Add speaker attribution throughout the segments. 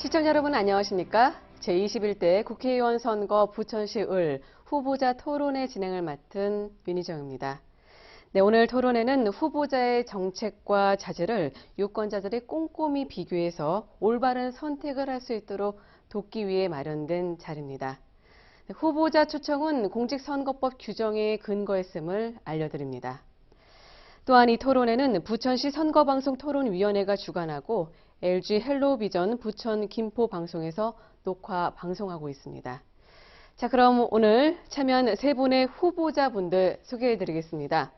Speaker 1: 시청자 여러분 안녕하십니까? 제21대 국회의원 선거 부천시 을 후보자 토론회 진행을 맡은 윤희정입니다. 네, 오늘 토론회는 후보자의 정책과 자질을 유권자들이 꼼꼼히 비교해서 올바른 선택을 할 수 있도록 돕기 위해 마련된 자리입니다. 후보자 초청은 공직선거법 규정에 근거했음을 알려드립니다. 또한 이 토론회는 부천시 선거방송토론위원회가 주관하고 LG 헬로비전 부천 김포 방송에서 녹화 방송하고 있습니다. 자, 그럼 오늘 참여한 세 분의 후보자분들 소개해드리겠습니다.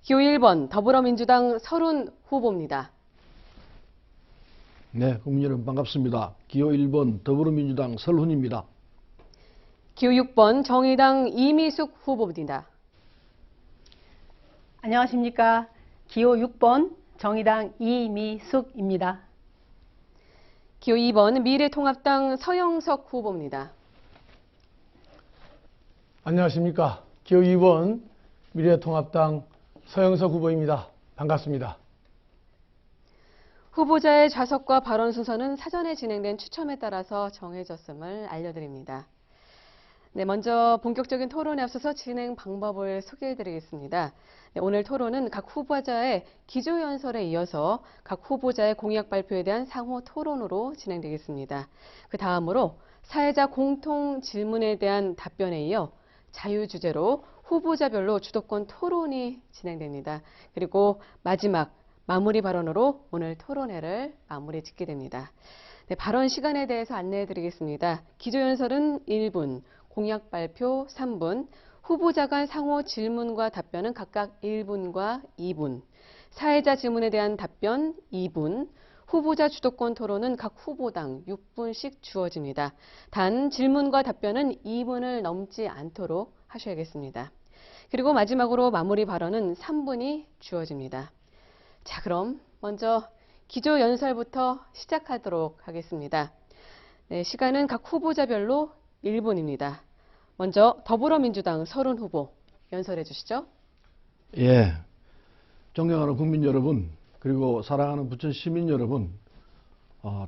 Speaker 1: 기호 1번 더불어민주당 설훈 후보입니다.
Speaker 2: 네, 국민 여러분 반갑습니다. 기호 1번 더불어민주당 설훈입니다.
Speaker 1: 기호 6번 정의당 이미숙 후보입니다.
Speaker 3: 안녕하십니까. 기호 6번 정의당 이미숙입니다.
Speaker 1: 기호 2번 미래통합당 서영석 후보입니다.
Speaker 4: 안녕하십니까. 기호 2번 미래통합당 서영석 후보입니다. 반갑습니다.
Speaker 1: 후보자의 좌석과 발언 순서는 사전에 진행된 추첨에 따라서 정해졌음을 알려드립니다. 네, 먼저 본격적인 토론에 앞서서 진행 방법을 소개해드리겠습니다. 네, 오늘 토론은 각 후보자의 기조연설에 이어서 각 후보자의 공약 발표에 대한 상호 토론으로 진행되겠습니다. 그 다음으로 사회자 공통 질문에 대한 답변에 이어 자유주제로 후보자별로 주도권 토론이 진행됩니다. 그리고 마지막 마무리 발언으로 오늘 토론회를 마무리 짓게 됩니다. 네, 발언 시간에 대해서 안내해드리겠습니다. 기조연설은 1분, 공약 발표 3분, 후보자 간 상호 질문과 답변은 각각 1분과 2분, 사회자 질문에 대한 답변 2분, 후보자 주도권 토론은 각 후보당 6분씩 주어집니다. 단 질문과 답변은 2분을 넘지 않도록 하셔야겠습니다. 그리고 마지막으로 마무리 발언은 3분이 주어집니다. 자, 그럼 먼저 기조연설부터 시작하도록 하겠습니다. 네, 시간은 각 후보자별로 1분입니다. 먼저 더불어민주당 설훈 후보 연설해 주시죠.
Speaker 2: 예, 존경하는 국민 여러분, 그리고 사랑하는 부천 시민 여러분,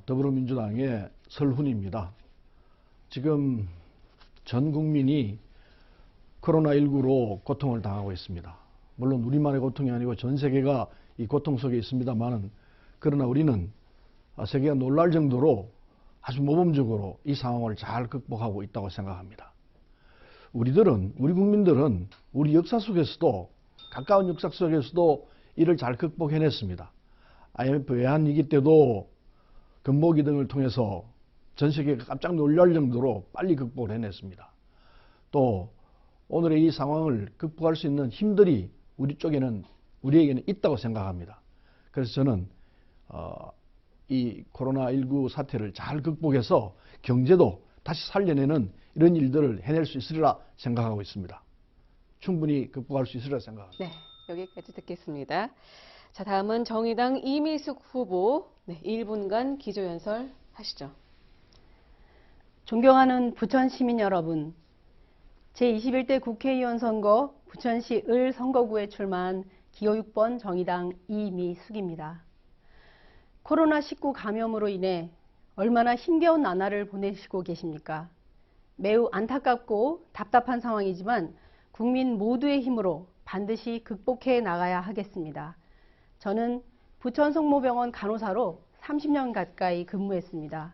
Speaker 2: 더불어민주당의 설훈입니다. 지금 전 국민이 코로나19로 고통을 당하고 있습니다. 물론 우리만의 고통이 아니고 전 세계가 이 고통 속에 있습니다만, 그러나 우리는 세계가 놀랄 정도로 아주 모범적으로 이 상황을 잘 극복하고 있다고 생각합니다. 우리 국민들은 우리 역사 속에서도, 가까운 역사 속에서도 이를 잘 극복해냈습니다. IMF 외환위기 때도 금모기 등을 통해서 전 세계가 깜짝 놀랄 정도로 빨리 극복을 해냈습니다. 또 오늘의 이 상황을 극복할 수 있는 힘들이 우리에게는 있다고 생각합니다. 그래서 저는 이 코로나19 사태를 잘 극복해서 경제도 다시 살려내는 이런 일들을 해낼 수 있으리라 생각하고 있습니다. 충분히 극복할 수 있으리라 생각합니다.
Speaker 1: 네, 여기까지 듣겠습니다. 자, 다음은 정의당 이미숙 후보 1분간 기조연설 하시죠.
Speaker 3: 존경하는 부천 시민 여러분, 제21대 국회의원 선거 부천시 을 선거구에 출마한 기호 6번 정의당 이미숙입니다. 코로나19 감염으로 인해 얼마나 힘겨운 나날을 보내시고 계십니까? 매우 안타깝고 답답한 상황이지만 국민 모두의 힘으로 반드시 극복해 나가야 하겠습니다. 저는 부천 성모병원 간호사로 30년 가까이 근무했습니다.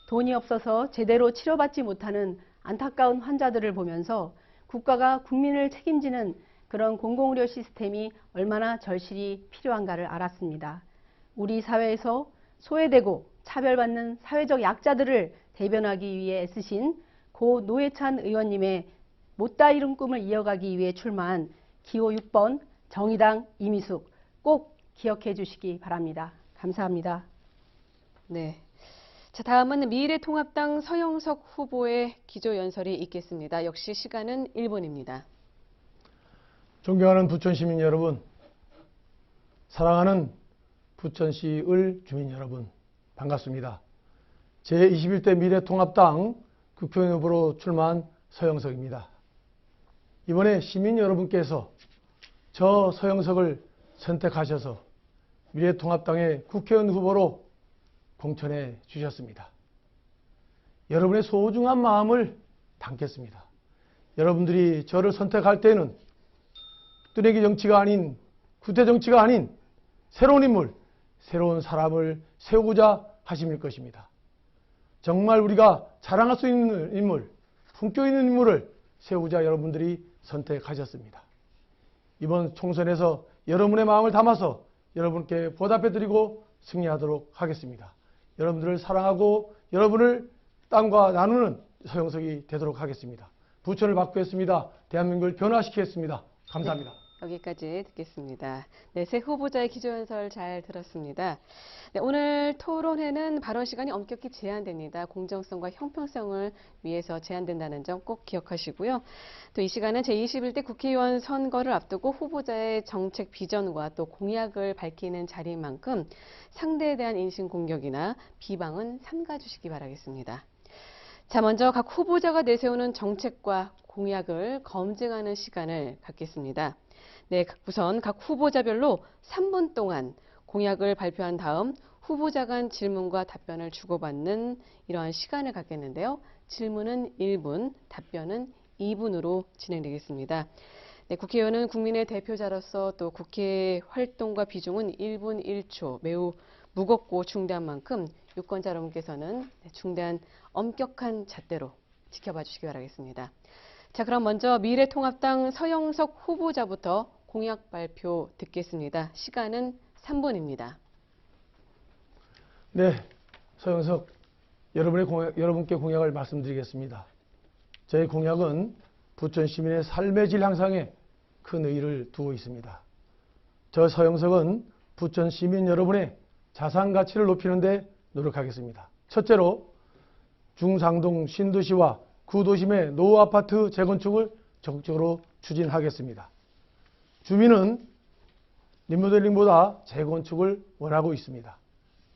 Speaker 3: 돈이 없어서 제대로 치료받지 못하는 안타까운 환자들을 보면서 국가가 국민을 책임지는 그런 공공의료 시스템이 얼마나 절실히 필요한가를 알았습니다. 우리 사회에서 소외되고 차별받는 사회적 약자들을 대변하기 위해 애쓰신 고 노회찬 의원님의 못다 이룬 꿈을 이어가기 위해 출마한 기호 6번 정의당 이미숙 꼭 기억해 주시기 바랍니다. 감사합니다.
Speaker 1: 네. 자, 다음은 미래통합당 서영석 후보의 기조연설이 있겠습니다. 역시 시간은 1분입니다.
Speaker 4: 존경하는 부천 시민 여러분, 사랑하는 부천시 을 주민 여러분, 반갑습니다. 제21대 미래통합당 국회의원 후보로 출마한 서영석입니다. 이번에 시민 여러분께서 저 서영석을 선택하셔서 미래통합당의 국회의원 후보로 공천해 주셨습니다. 여러분의 소중한 마음을 담겠습니다. 여러분들이 저를 선택할 때는 뚜레기 정치가 아닌, 구태 정치가 아닌 새로운 인물, 새로운 사람을 세우고자 하심일 것입니다. 정말 우리가 자랑할 수 있는 인물, 품격 있는 인물을 세우자 여러분들이 선택하셨습니다. 이번 총선에서 여러분의 마음을 담아서 여러분께 보답해드리고 승리하도록 하겠습니다. 여러분들을 사랑하고 여러분을 땅과 나누는 서영석이 되도록 하겠습니다. 부천을 바꾸겠습니다. 대한민국을 변화시키겠습니다. 감사합니다.
Speaker 1: 여기까지 듣겠습니다. 네, 새 후보자의 기조연설 잘 들었습니다. 네, 오늘 토론회는 발언 시간이 엄격히 제한됩니다. 공정성과 형평성을 위해서 제한된다는 점 꼭 기억하시고요. 또 이 시간은 제21대 국회의원 선거를 앞두고 후보자의 정책 비전과 또 공약을 밝히는 자리인 만큼 상대에 대한 인신 공격이나 비방은 삼가주시기 바라겠습니다. 자, 먼저 각 후보자가 내세우는 정책과 공약을 검증하는 시간을 갖겠습니다. 네, 우선 각 후보자별로 3분 동안 공약을 발표한 다음 후보자 간 질문과 답변을 주고받는 이러한 시간을 갖겠는데요. 질문은 1분, 답변은 2분으로 진행되겠습니다. 네, 국회의원은 국민의 대표자로서 또 국회 활동과 비중은 1분 1초 매우 무겁고 중대한 만큼 유권자 여러분께서는 중대한 엄격한 잣대로 지켜봐 주시기 바라겠습니다. 자, 그럼 먼저 미래통합당 서영석 후보자부터 공약 발표 듣겠습니다. 시간은 3분입니다.
Speaker 4: 네, 서영석 여러분께 공약을 말씀드리겠습니다. 저희 공약은 부천 시민의 삶의 질 향상에 큰 의의를 두고 있습니다. 저 서영석은 부천 시민 여러분의 자산 가치를 높이는 데 노력하겠습니다. 첫째로 중상동 신도시와 구도심의 노후 아파트 재건축을 적극적으로 추진하겠습니다. 주민은 리모델링보다 재건축을 원하고 있습니다.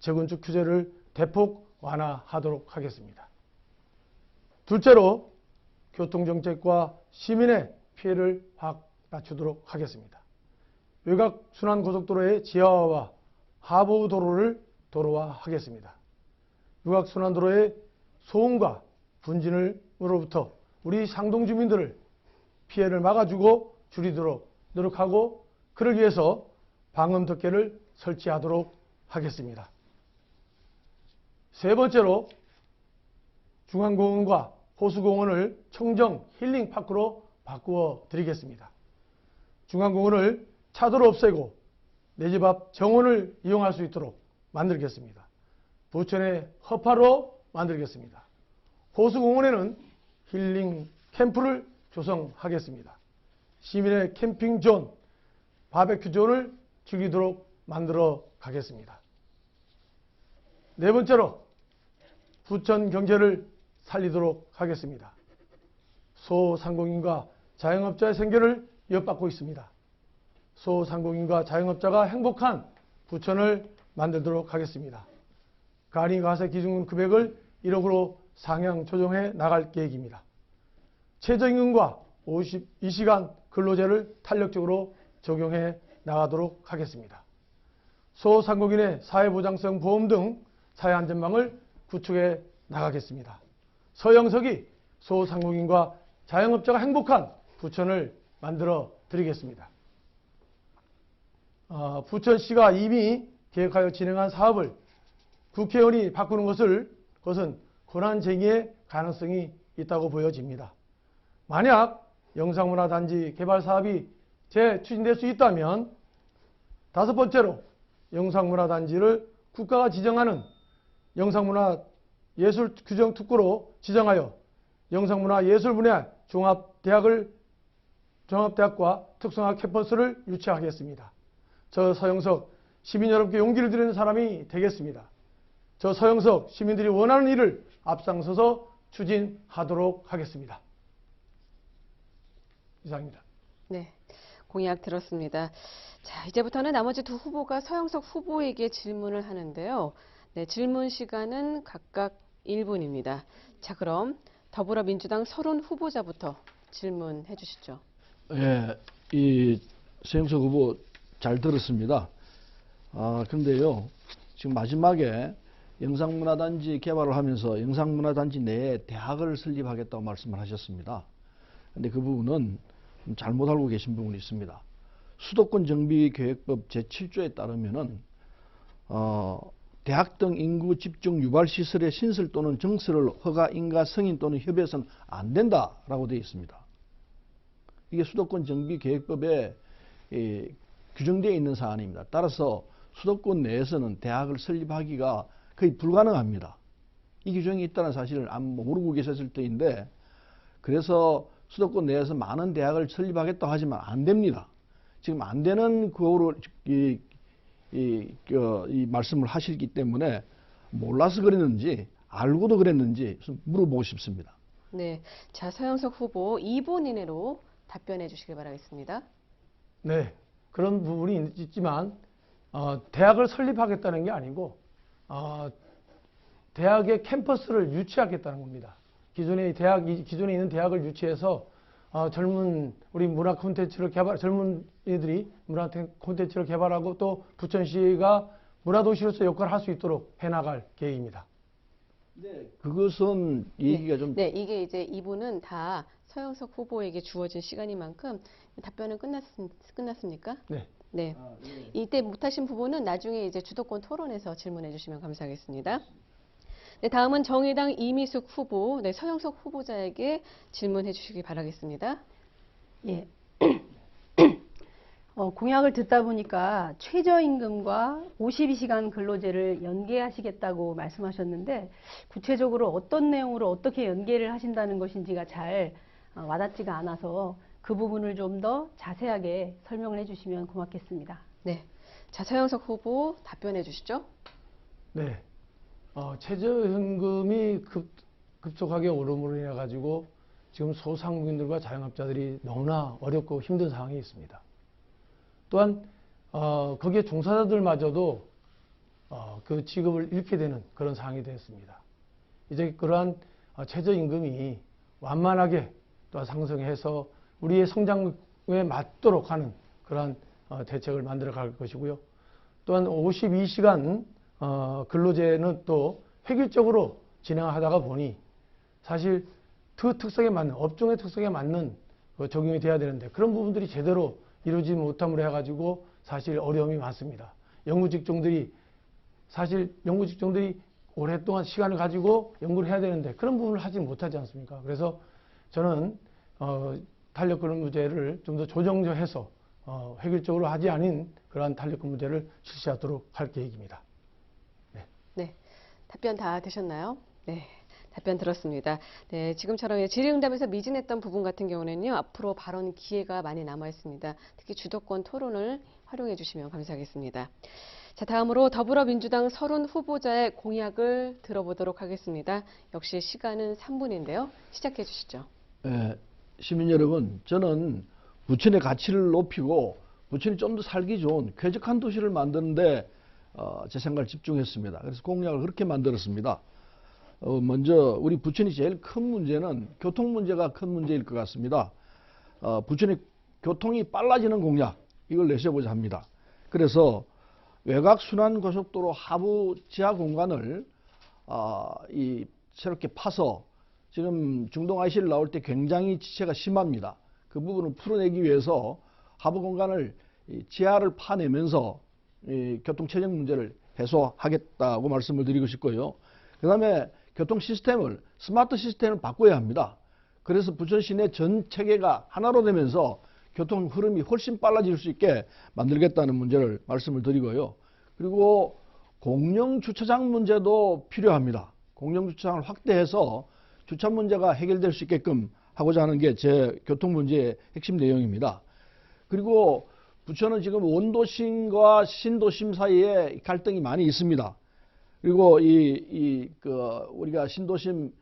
Speaker 4: 재건축 규제를 대폭 완화하도록 하겠습니다. 둘째로 교통정책과 시민의 피해를 확 낮추도록 하겠습니다. 외곽순환고속도로의 지하화와 하부 도로를 도로화하겠습니다. 외곽순환도로의 소음과 분진으로부터 우리 상동 주민들을 피해를 막아주고 줄이도록 노력하고 그러기 위해서 방음턱계를 설치하도록 하겠습니다. 세 번째로 중앙공원과 호수공원을 청정 힐링파크로 바꾸어 드리겠습니다. 중앙공원을 차도로 없애고 내 집 앞 정원을 이용할 수 있도록 만들겠습니다. 부천의 허파로 만들겠습니다. 호수공원에는 힐링 캠프를 조성하겠습니다. 시민의 캠핑존, 바베큐존을 즐기도록 만들어 가겠습니다. 네 번째로 부천 경제를 살리도록 하겠습니다. 소상공인과 자영업자의 생계를 이어받고 있습니다. 소상공인과 자영업자가 행복한 부천을 만들도록 하겠습니다. 간이가세 기준 금액을 1억으로 상향 조정해 나갈 계획입니다. 최저임금과 52시간 근로제를 탄력적으로 적용해 나가도록 하겠습니다. 소상공인의 사회보장성 보험 등 사회안전망을 구축해 나가겠습니다. 서영석이 소상공인과 자영업자가 행복한 부천을 만들어 드리겠습니다. 부천시가 이미 계획하여 진행한 사업을 국회의원이 바꾸는 것은 권한쟁의의 가능성이 있다고 보여집니다. 만약 영상문화단지 개발 사업이 재추진될 수 있다면 다섯 번째로 영상문화단지를 국가가 지정하는 영상문화예술규정특구로 지정하여 영상문화예술 분야 종합대학과 특성화 캠퍼스를 유치하겠습니다. 저 서영석 시민 여러분께 용기를 드리는 사람이 되겠습니다. 저 서영석 시민들이 원하는 일을 앞장서서 추진하도록 하겠습니다. 이상입니다.
Speaker 1: 네, 공약 들었습니다. 자, 이제부터는 나머지 두 후보가 서영석 후보에게 질문을 하는데요. 네, 질문 시간은 각각 1분입니다. 자, 그럼 더불어민주당 서른 후보자부터 질문해 주시죠.
Speaker 2: 예, 이 서영석 후보 잘 들었습니다. 그런데요, 지금 마지막에 영상문화단지 개발을 하면서 영상문화단지 내에 대학을 설립하겠다고 말씀을 하셨습니다. 그런데 그 부분은 좀 잘못 알고 계신 부분이 있습니다. 수도권 정비계획법 제7조에 따르면은 대학 등 인구 집중 유발 시설의 신설 또는 정설을 허가, 인가, 승인 또는 협의해서는 안 된다라고 되어 있습니다. 이게 수도권 정비계획법에 규정되어 있는 사안입니다. 따라서 수도권 내에서는 대학을 설립하기가 거의 불가능합니다. 이 규정이 있다는 사실을 모르고 계셨을 때인데, 그래서 수도권 내에서 많은 대학을 설립하겠다고 하지만 안 됩니다. 지금 안 되는 거로 이 말씀을 하시기 때문에 몰라서 그랬는지 알고도 그랬는지 물어보고 싶습니다.
Speaker 1: 네, 자 서영석 후보 2분 이내로 답변해 주시길 바라겠습니다.
Speaker 4: 네, 그런 부분이 있지만 대학을 설립하겠다는 게 아니고 대학의 캠퍼스를 유치하겠다는 겁니다. 기존에 있는 대학을 유치해서 젊은 우리 문화 콘텐츠를 젊은이들이 문화 콘텐츠를 개발하고 또 부천시가 문화도시로서 역할을 할 수 있도록 해나갈 계획입니다.
Speaker 2: 네, 그것은 얘기가 좀.
Speaker 1: 네, 이게 이제 2분은 다 서영석 후보에게 주어진 시간인 만큼 답변은 끝났습니까?
Speaker 4: 네.
Speaker 1: 네. 이때 못하신 부분은 나중에 이제 주도권 토론에서 질문해 주시면 감사하겠습니다. 네, 다음은 정의당 이미숙 후보, 네, 서영석 후보자에게 질문해 주시기 바라겠습니다.
Speaker 3: 예. 공약을 듣다 보니까 최저임금과 52시간 근로제를 연계하시겠다고 말씀하셨는데 구체적으로 어떤 내용으로 어떻게 연계를 하신다는 것인지가 잘 와닿지가 않아서 그 부분을 좀 더 자세하게 설명을 해주시면 고맙겠습니다.
Speaker 1: 네, 자 서영석 후보 답변해 주시죠.
Speaker 4: 네. 최저임금이 급속하게 오름으로 인해 가지고 지금 소상공인들과 자영업자들이 너무나 어렵고 힘든 상황이 있습니다. 또한 거기에 종사자들마저도 그 직업을 잃게 되는 그런 상황이 되었습니다. 이제 그러한 최저임금이 완만하게 또 상승해서 우리의 성장에 맞도록 하는 그러한 대책을 만들어 갈 것이고요. 또한 52시간 근로제는 또 획일적으로 진행하다가 보니 사실 그 특성에 맞는 업종의 특성에 맞는 적용이 돼야 되는데 그런 부분들이 제대로 이루어지지 못함으로 해가지고 사실 어려움이 많습니다. 연구직종들이 오랫동안 시간을 가지고 연구를 해야 되는데 그런 부분을 하지 못하지 않습니까? 그래서 저는 탄력근무제를 좀 더 조정해서 획일적으로 하지 않은 그러한 탄력근무제를 실시하도록 할 계획입니다.
Speaker 1: 네, 답변 다 되셨나요? 네, 답변 들었습니다. 네, 지금처럼 질의응답에서 미진했던 부분 같은 경우는요, 앞으로 발언 기회가 많이 남아 있습니다. 특히 주도권 토론을 활용해 주시면 감사하겠습니다. 자, 다음으로 더불어민주당 서른 후보자의 공약을 들어보도록 하겠습니다. 역시 시간은 3분인데요. 시작해 주시죠.
Speaker 2: 네, 시민 여러분, 저는 부천의 가치를 높이고 부천이 좀 더 살기 좋은 쾌적한 도시를 만드는데 제 생각을 집중했습니다. 그래서 공약을 그렇게 만들었습니다. 먼저 우리 부천이 제일 큰 문제는 교통 문제가 큰 문제일 것 같습니다. 부천의 교통이 빨라지는 공약, 이걸 내세우고자 합니다. 그래서 외곽순환고속도로 하부 지하 공간을 새롭게 파서 지금 중동 IC를 나올 때 굉장히 지체가 심합니다. 그 부분을 풀어내기 위해서 하부 공간을 지하를 파내면서 교통 체증 문제를 해소하겠다고 말씀을 드리고 싶고요. 그 다음에 교통 시스템을 스마트 시스템을 바꿔야 합니다. 그래서 부천 시내 전 체계가 하나로 되면서 교통 흐름이 훨씬 빨라질 수 있게 만들겠다는 문제를 말씀을 드리고요. 그리고 공영 주차장 문제도 필요합니다. 공영 주차장을 확대해서 주차 문제가 해결될 수 있게끔 하고자 하는 게 제 교통 문제의 핵심 내용입니다. 그리고 부천은 지금 원도심과 신도심 사이에 갈등이 많이 있습니다. 그리고 우리가 신도심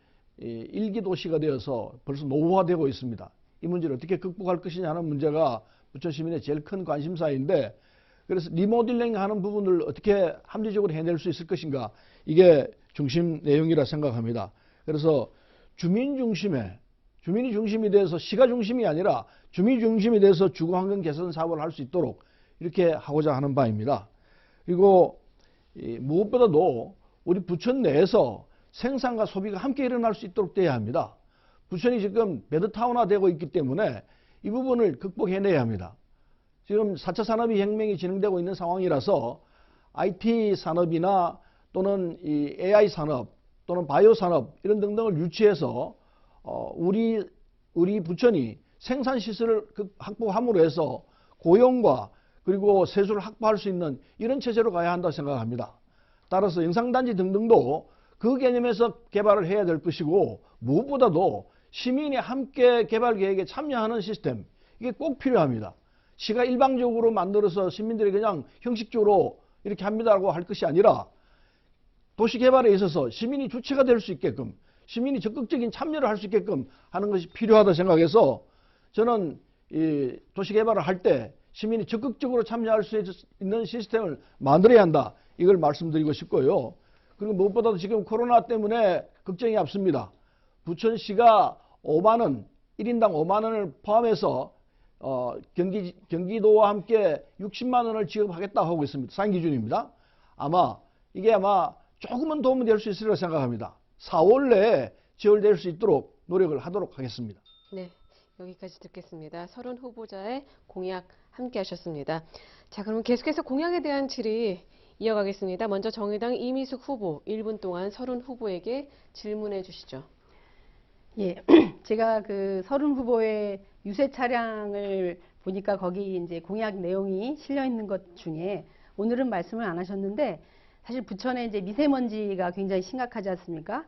Speaker 2: 1기 도시가 되어서 벌써 노후화되고 있습니다. 이 문제를 어떻게 극복할 것이냐 하는 문제가 부천 시민의 제일 큰 관심사인데, 그래서 리모델링 하는 부분을 어떻게 합리적으로 해낼 수 있을 것인가, 이게 중심 내용이라 생각합니다. 그래서 주민이 중심이 돼서 시가 중심이 아니라 주민이 중심이 돼서 주거환경 개선 사업을 할 수 있도록 이렇게 하고자 하는 바입니다. 그리고 무엇보다도 우리 부천 내에서 생산과 소비가 함께 일어날 수 있도록 돼야 합니다. 부천이 지금 베드타운화되고 있기 때문에 이 부분을 극복해내야 합니다. 지금 4차 산업혁명이 진행되고 있는 상황이라서 IT 산업이나 또는 이 AI 산업 또는 바이오 산업 이런 등등을 유치해서 우리 부천이 생산 시설을 확보함으로 해서 고용과 그리고 세수를 확보할 수 있는 이런 체제로 가야 한다고 생각합니다. 따라서 영상단지 등등도 그 개념에서 개발을 해야 될 것이고 무엇보다도 시민이 함께 개발 계획에 참여하는 시스템 이게 꼭 필요합니다. 시가 일방적으로 만들어서 시민들이 그냥 형식적으로 이렇게 합니다라고 할 것이 아니라 도시 개발에 있어서 시민이 주체가 될 수 있게끔 시민이 적극적인 참여를 할 수 있게끔 하는 것이 필요하다 생각해서 저는 이 도시 개발을 할 때 시민이 적극적으로 참여할 수 있는 시스템을 만들어야 한다. 이걸 말씀드리고 싶고요. 그리고 무엇보다도 지금 코로나 때문에 걱정이 앞섭니다. 부천시가 5만 원, 1인당 5만 원을 포함해서 경기도와 함께 60만 원을 지급하겠다고 하고 있습니다. 상위 기준입니다. 이게 아마 조금은 도움이 될 수 있으리라 생각합니다. 4월 내에 지원될 수 있도록 노력을 하도록 하겠습니다.
Speaker 1: 네, 여기까지 듣겠습니다. 30 후보자의 공약 함께 하셨습니다. 자, 그럼 계속해서 공약에 대한 질의 이어가겠습니다. 먼저 정의당 이미숙 후보 1분 동안 30 후보에게 질문해 주시죠.
Speaker 3: 예, 제가 그 30 후보의 유세 차량을 보니까 거기 이제 공약 내용이 실려 있는 것 중에 오늘은 말씀을 안 하셨는데 사실 부천에 이제 미세먼지가 굉장히 심각하지 않습니까?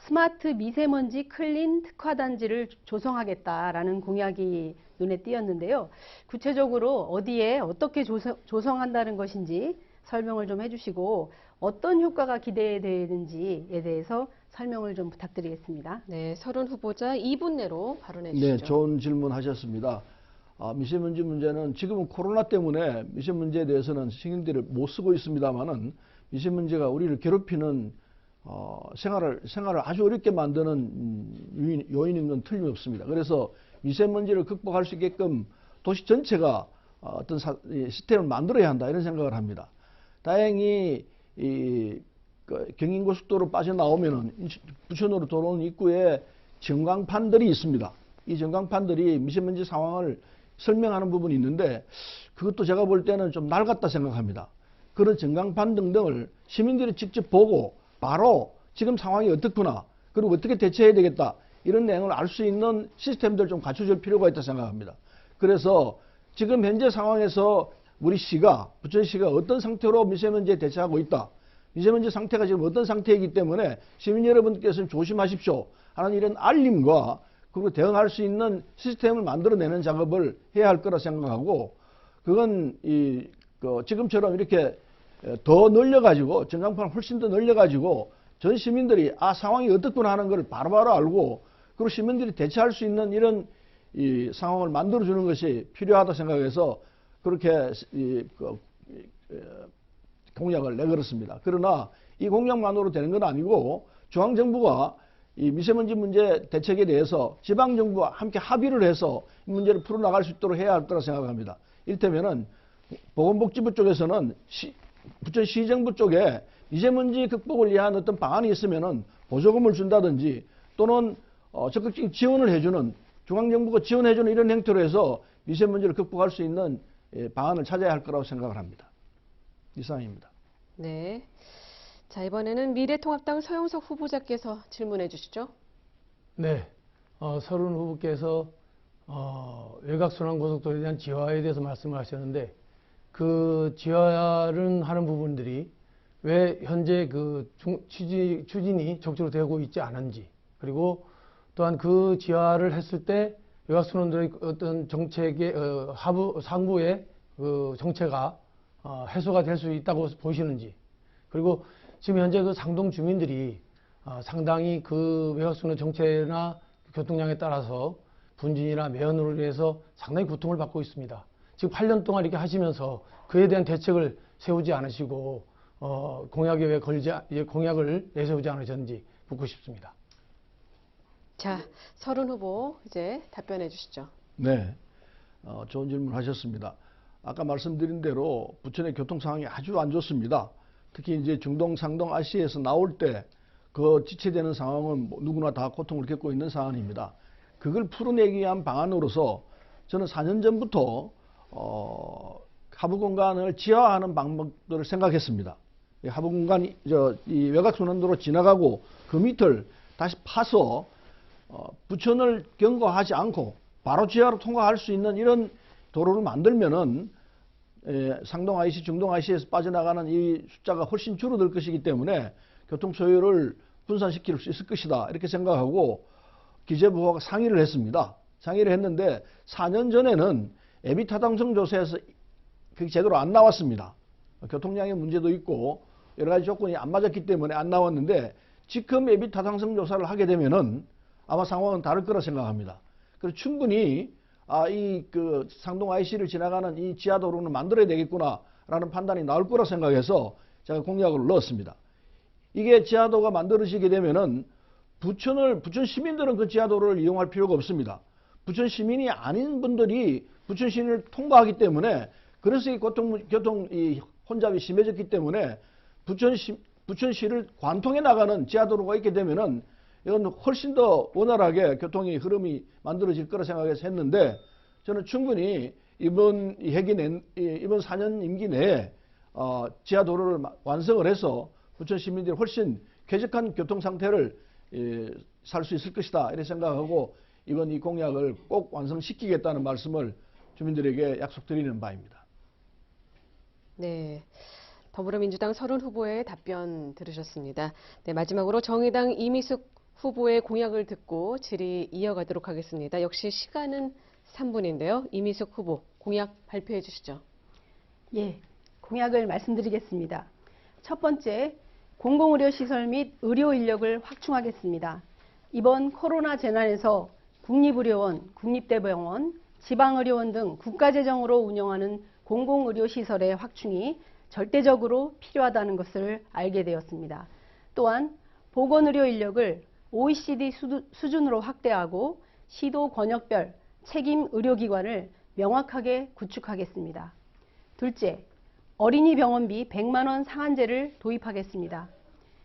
Speaker 3: 스마트 미세먼지 클린 특화단지를 조성하겠다라는 공약이 눈에 띄었는데요. 구체적으로 어디에 어떻게 조성한다는 것인지 설명을 좀 해주시고 어떤 효과가 기대되는지에 대해서 설명을 좀 부탁드리겠습니다.
Speaker 1: 네, 30 후보자 2분 내로 발언해 주시죠.
Speaker 2: 네, 좋은 질문 하셨습니다. 미세먼지 문제는 지금은 코로나 때문에 미세먼지에 대해서는 신경들을 못 쓰고 있습니다만은 미세먼지가 우리를 괴롭히는 생활을 아주 어렵게 만드는 요인인 건 틀림없습니다. 그래서 미세먼지를 극복할 수 있게끔 도시 전체가 어떤 시스템을 만들어야 한다 이런 생각을 합니다. 다행히 경인고속도로 빠져나오면은 부천으로 들어오는 입구에 전광판들이 있습니다. 이 전광판들이 미세먼지 상황을 설명하는 부분이 있는데 그것도 제가 볼 때는 좀 낡았다 생각합니다. 그런 전광판 등등을 시민들이 직접 보고 바로 지금 상황이 어떻구나 그리고 어떻게 대처해야 되겠다 이런 내용을 알 수 있는 시스템들 좀 갖춰줄 필요가 있다 생각합니다. 그래서 지금 현재 상황에서 우리 부천시가 어떤 상태로 미세먼지에 대처하고 있다. 미세먼지 상태가 지금 어떤 상태이기 때문에 시민 여러분께서는 조심하십시오 하는 이런 알림과 그리고 대응할 수 있는 시스템을 만들어내는 작업을 해야 할 거라 생각하고 그건 지금처럼 이렇게 더 늘려가지고 전광판을 훨씬 더 늘려가지고 전 시민들이 상황이 어떻구나 하는 걸 바로바로 알고 그리고 시민들이 대처할 수 있는 이런 상황을 만들어주는 것이 필요하다 생각해서 그렇게 공약을 내걸었습니다. 그러나 이 공약만으로 되는 건 아니고 중앙정부가 이 미세먼지 문제 대책에 대해서 지방정부와 함께 합의를 해서 이 문제를 풀어나갈 수 있도록 해야 할 거라 생각합니다. 이를테면은 보건복지부 쪽에서는 부천시정부 쪽에 미세먼지 극복을 위한 어떤 방안이 있으면은 보조금을 준다든지 또는 적극적인 지원을 해주는 중앙정부가 지원해주는 이런 형태로 해서 미세먼지를 극복할 수 있는 방안을 찾아야 할 거라고 생각을 합니다. 이상입니다.
Speaker 1: 네. 자, 이번에는 미래통합당 서영석 후보자께서 질문해 주시죠.
Speaker 4: 네, 30 후보께서 외곽순환고속도로에 대한 지하화에 대해서 말씀을 하셨는데 그 지하화를 하는 부분들이 왜 현재 그 추진이 적극적으로 되고 있지 않은지 그리고 또한 그 지하화를 했을 때 외곽순환도로의 어떤 정책의 상부의 그 정체가 해소가 될 수 있다고 보시는지 그리고 지금 현재 그 상동 주민들이 상당히 그 외곽순환 정체나 교통량에 따라서 분진이나 매연으로 인해서 상당히 고통을 받고 있습니다. 지금 8년 동안 이렇게 하시면서 그에 대한 대책을 세우지 않으시고 공약에 왜 공약을 내세우지 않으셨는지 묻고 싶습니다.
Speaker 1: 자, 30 후보 이제 답변해 주시죠.
Speaker 2: 네, 좋은 질문 하셨습니다. 아까 말씀드린 대로 부천의 교통 상황이 아주 안 좋습니다. 특히 이제 중동, 상동 아시아에서 나올 때 그 지체되는 상황은 뭐 누구나 다 고통을 겪고 있는 상황입니다. 그걸 풀어내기 위한 방안으로서 저는 4년 전부터 하부 공간을 지하화하는 방법들을 생각했습니다. 이 하부 공간이 이 외곽순환도로 지나가고 그 밑을 다시 파서 부천을 경과하지 않고 바로 지하로 통과할 수 있는 이런 도로를 만들면은 상동 IC, 중동 IC에서 빠져나가는 이 숫자가 훨씬 줄어들 것이기 때문에 교통 소요를 분산시킬 수 있을 것이다 이렇게 생각하고 기재부와 상의를 했습니다. 상의를 했는데 4년 전에는 애비 타당성 조사에서 그게 제대로 안 나왔습니다. 교통량의 문제도 있고 여러 가지 조건이 안 맞았기 때문에 안 나왔는데 지금 애비 타당성 조사를 하게 되면은 아마 상황은 다를 거라 생각합니다. 그래서 충분히 이 상동 IC를 지나가는 이 지하도로는 만들어야 되겠구나라는 판단이 나올 거라 생각해서 제가 공약을 넣었습니다. 이게 지하도가 만들어지게 되면은 부천 시민들은 그 지하도로를 이용할 필요가 없습니다. 부천 시민이 아닌 분들이 부천 시민을 통과하기 때문에 그래서 이 교통 혼잡이 심해졌기 때문에 부천시를 관통해 나가는 지하도로가 있게 되면은 이건 훨씬 더 원활하게 교통의 흐름이 만들어질 거라 생각해서 했는데 저는 충분히 이번 4년 임기 내에 지하도로를 완성을 해서 부천 시민들이 훨씬 쾌적한 교통 상태를 살 수 있을 것이다 이렇게 생각하고 이번 이 공약을 꼭 완성시키겠다는 말씀을 주민들에게 약속드리는 바입니다.
Speaker 1: 네. 더불어민주당 서른 후보의 답변 들으셨습니다. 네, 마지막으로 정의당 이미숙 후보의 공약을 듣고 질의 이어가도록 하겠습니다. 역시 시간은 3분인데요. 이미숙 후보 공약 발표해 주시죠.
Speaker 3: 예, 공약을 말씀드리겠습니다. 첫 번째, 공공의료시설 및 의료 인력을 확충하겠습니다. 이번 코로나 재난에서 국립의료원, 국립대병원, 지방의료원 등 국가재정으로 운영하는 공공의료시설의 확충이 절대적으로 필요하다는 것을 알게 되었습니다. 또한 보건의료 인력을 OECD 수준으로 확대하고 시도 권역별 책임 의료기관을 명확하게 구축하겠습니다. 둘째, 어린이 병원비 100만 원 상한제를 도입하겠습니다.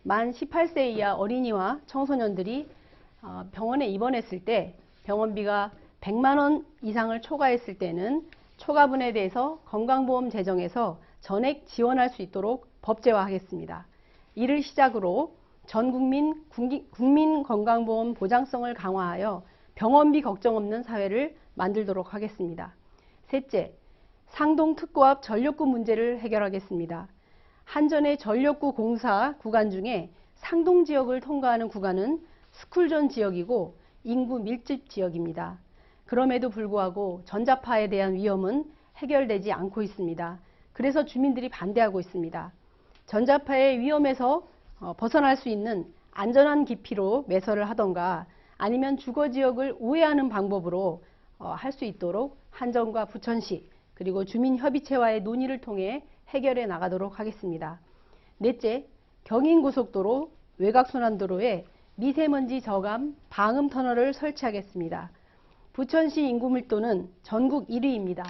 Speaker 3: 만 18세 이하 어린이와 청소년들이 병원에 입원했을 때 병원비가 100만 원 이상을 초과했을 때는 초과분에 대해서 건강보험 재정에서 전액 지원할 수 있도록 법제화하겠습니다. 이를 시작으로 전 국민 건강보험 보장성을 강화하여 병원비 걱정 없는 사회를 만들도록 하겠습니다. 셋째, 상동 특고압 전력구 문제를 해결하겠습니다. 한전의 전력구 공사 구간 중에 상동 지역을 통과하는 구간은 스쿨존 지역이고 인구 밀집 지역입니다. 그럼에도 불구하고 전자파에 대한 위험은 해결되지 않고 있습니다. 그래서 주민들이 반대하고 있습니다. 전자파의 위험에서 벗어날 수 있는 안전한 깊이로 매설을 하던가 아니면 주거지역을 우회하는 방법으로 할 수 있도록 한전과 부천시 그리고 주민협의체와의 논의를 통해 해결해 나가도록 하겠습니다. 넷째, 경인고속도로 외곽순환도로에 미세먼지 저감 방음 터널을 설치하겠습니다. 부천시 인구 밀도는 전국 1위입니다.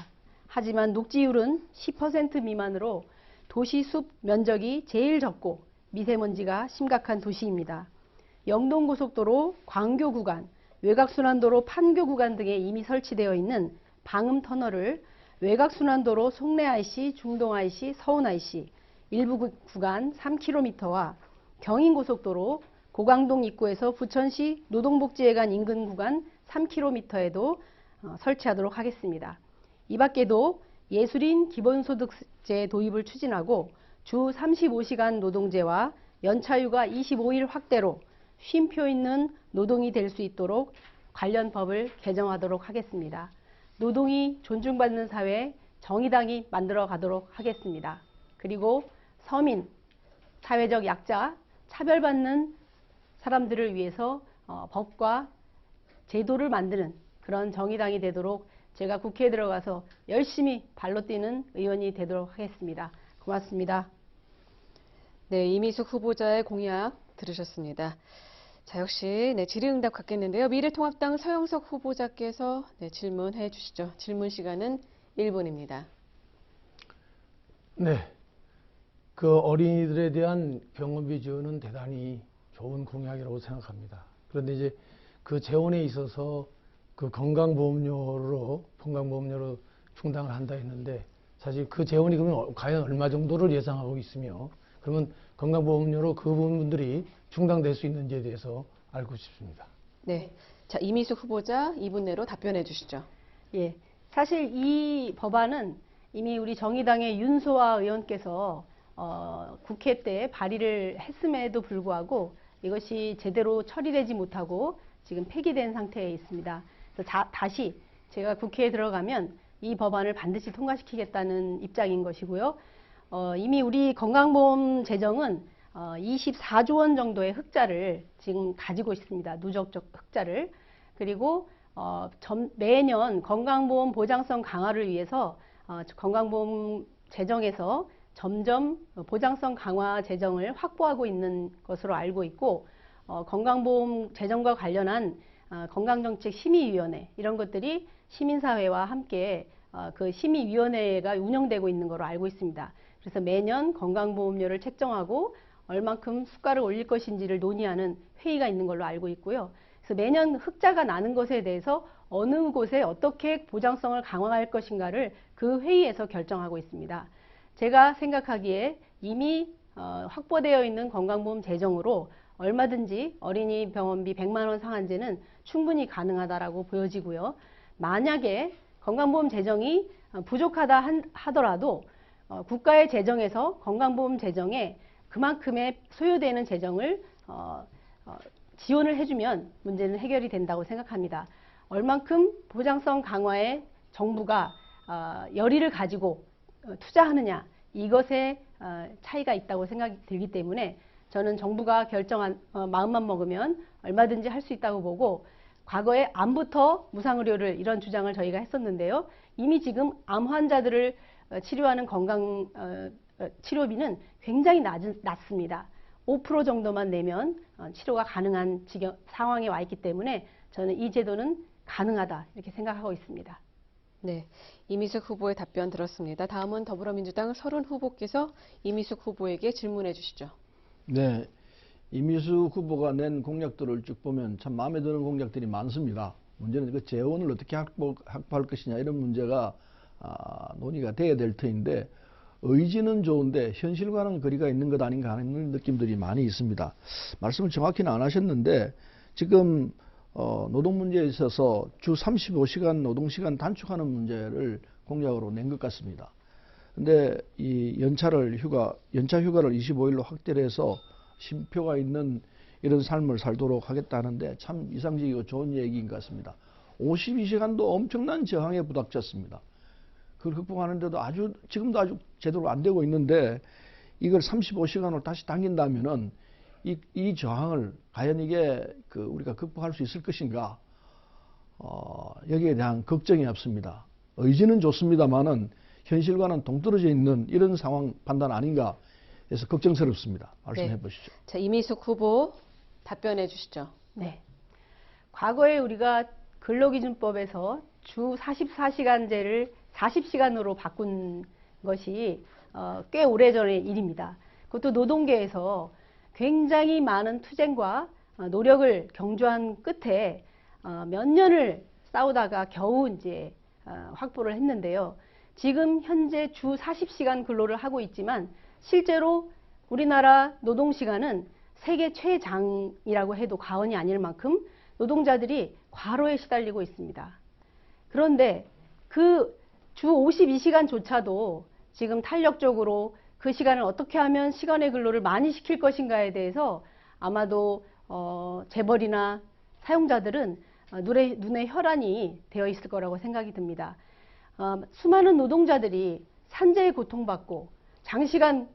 Speaker 3: 하지만 녹지율은 10% 미만으로 도시 숲 면적이 제일 적고 미세먼지가 심각한 도시입니다. 영동고속도로 광교 구간, 외곽순환도로 판교 구간 등에 이미 설치되어 있는 방음 터널을 외곽순환도로 송내 IC, 중동 IC, 서운 IC 일부 구간 3km와 경인고속도로 고강동 입구에서 부천시 노동복지회관 인근 구간 3km에도 설치하도록 하겠습니다. 이 밖에도 예술인 기본소득제 도입을 추진하고 주 35시간 노동제와 연차휴가 25일 확대로 쉼표 있는 노동이 될 수 있도록 관련 법을 개정하도록 하겠습니다. 노동이 존중받는 사회 정의당이 만들어 가도록 하겠습니다. 그리고 서민, 사회적 약자, 차별받는 사람들을 위해서 법과 제도를 만드는 그런 정의당이 되도록 제가 국회에 들어가서 열심히 발로 뛰는 의원이 되도록 하겠습니다. 고맙습니다.
Speaker 1: 네, 이미숙 후보자의 공약 들으셨습니다. 자, 역시 질의응답 갖겠는데요. 미래통합당 서영석 후보자께서 질문해 주시죠. 질문 시간은 1분입니다.
Speaker 4: 네. 그 어린이들에 대한 병원비 지원은 대단히 좋은 공약이라고 생각합니다. 그런데 이제 그 재원에 있어서 그 건강보험료로 충당을 한다 했는데 사실 그 재원이 그러면 과연 얼마 정도를 예상하고 있으며 그러면 건강보험료로 그 부분들이 충당될 수 있는지에 대해서 알고 싶습니다.
Speaker 1: 네. 자, 이미숙 후보자 2분 내로 답변해 주시죠.
Speaker 3: 예, 사실 이 법안은 이미 우리 정의당의 윤소아 의원께서 국회 때 발의를 했음에도 불구하고 이것이 제대로 처리되지 못하고 지금 폐기된 상태에 있습니다. 그래서 다시 제가 국회에 들어가면 이 법안을 반드시 통과시키겠다는 입장인 것이고요. 이미 우리 건강보험 재정은 24조 원 정도의 흑자를 지금 가지고 있습니다. 누적적 흑자를. 그리고 매년 건강보험 보장성 강화를 위해서 건강보험 재정에서 점점 보장성 강화 재정을 확보하고 있는 것으로 알고 있고 건강보험 재정과 관련한 건강정책심의위원회 이런 것들이 시민사회와 함께 그 심의위원회가 운영되고 있는 것으로 알고 있습니다. 그래서 매년 건강보험료를 책정하고 얼만큼 수가를 올릴 것인지를 논의하는 회의가 있는 걸로 알고 있고요. 그래서 매년 흑자가 나는 것에 대해서 어느 곳에 어떻게 보장성을 강화할 것인가를 그 회의에서 결정하고 있습니다. 제가 생각하기에 이미 확보되어 있는 건강보험 재정으로 얼마든지 어린이 병원비 100만 원 상한제는 충분히 가능하다라고 보여지고요. 만약에 건강보험 재정이 부족하다 하더라도 국가의 재정에서 건강보험 재정에 그만큼의 소요되는 재정을 지원을 해주면 문제는 해결이 된다고 생각합니다. 얼만큼 보장성 강화에 정부가 열의를 가지고 투자하느냐 이것에 차이가 있다고 생각이 들기 때문에 저는 정부가 결정한 마음만 먹으면 얼마든지 할 수 있다고 보고 과거에 암부터 무상의료를 이런 주장을 저희가 했었는데요. 이미 지금 암 환자들을 치료하는 치료비는 굉장히 낮습니다. 5% 정도만 내면 치료가 가능한 상황에 와 있기 때문에 저는 이 제도는 가능하다 이렇게 생각하고 있습니다.
Speaker 1: 네, 이미숙 후보의 답변 들었습니다. 다음은 더불어민주당 서른 후보께서 이미숙 후보에게 질문해 주시죠.
Speaker 2: 네, 이미숙 후보가 낸 공약들을 쭉 보면 참 마음에 드는 공약들이 많습니다. 문제는 그 재원을 어떻게 확보할 것이냐 이런 문제가 논의가 돼야 될 터인데 의지는 좋은데 현실과는 거리가 있는 것 아닌가 하는 느낌들이 많이 있습니다. 말씀을 정확히는 안 하셨는데 지금 노동 문제에 있어서 주 35시간 노동시간 단축하는 문제를 공약으로 낸 것 같습니다. 근데 이 연차 휴가를 25일로 확대를 해서 쉼표가 있는 이런 삶을 살도록 하겠다는데 참 이상적이고 좋은 얘기인 것 같습니다. 52시간도 엄청난 저항에 부닥쳤습니다. 그걸 극복하는데도 지금도 아주 제대로 안 되고 있는데 이걸 35시간으로 다시 당긴다면은 이 저항을 과연 이게 우리가 극복할 수 있을 것인가? 여기에 대한 걱정이 없습니다. 의지는 좋습니다만은 현실과는 동떨어져 있는 이런 상황 판단 아닌가 해서 걱정스럽습니다. 말씀해 보시죠.
Speaker 1: 자, 이미숙 후보 답변해 주시죠.
Speaker 3: 네. 과거에 우리가 근로기준법에서 주 44시간제를 40시간으로 바꾼 것이 꽤 오래전의 일입니다. 그것도 노동계에서 굉장히 많은 투쟁과 노력을 경주한 끝에 몇 년을 싸우다가 겨우 이제 확보를 했는데요. 지금 현재 주 40시간 근로를 하고 있지만 실제로 우리나라 노동시간은 세계 최장이라고 해도 과언이 아닐 만큼 노동자들이 과로에 시달리고 있습니다. 그런데 그 주 52시간조차도 지금 탄력적으로 그 시간을 어떻게 하면 시간의 근로를 많이 시킬 것인가에 대해서 아마도 재벌이나 사용자들은 눈에 혈안이 되어 있을 거라고 생각이 듭니다. 수많은 노동자들이 산재에 고통받고 장시간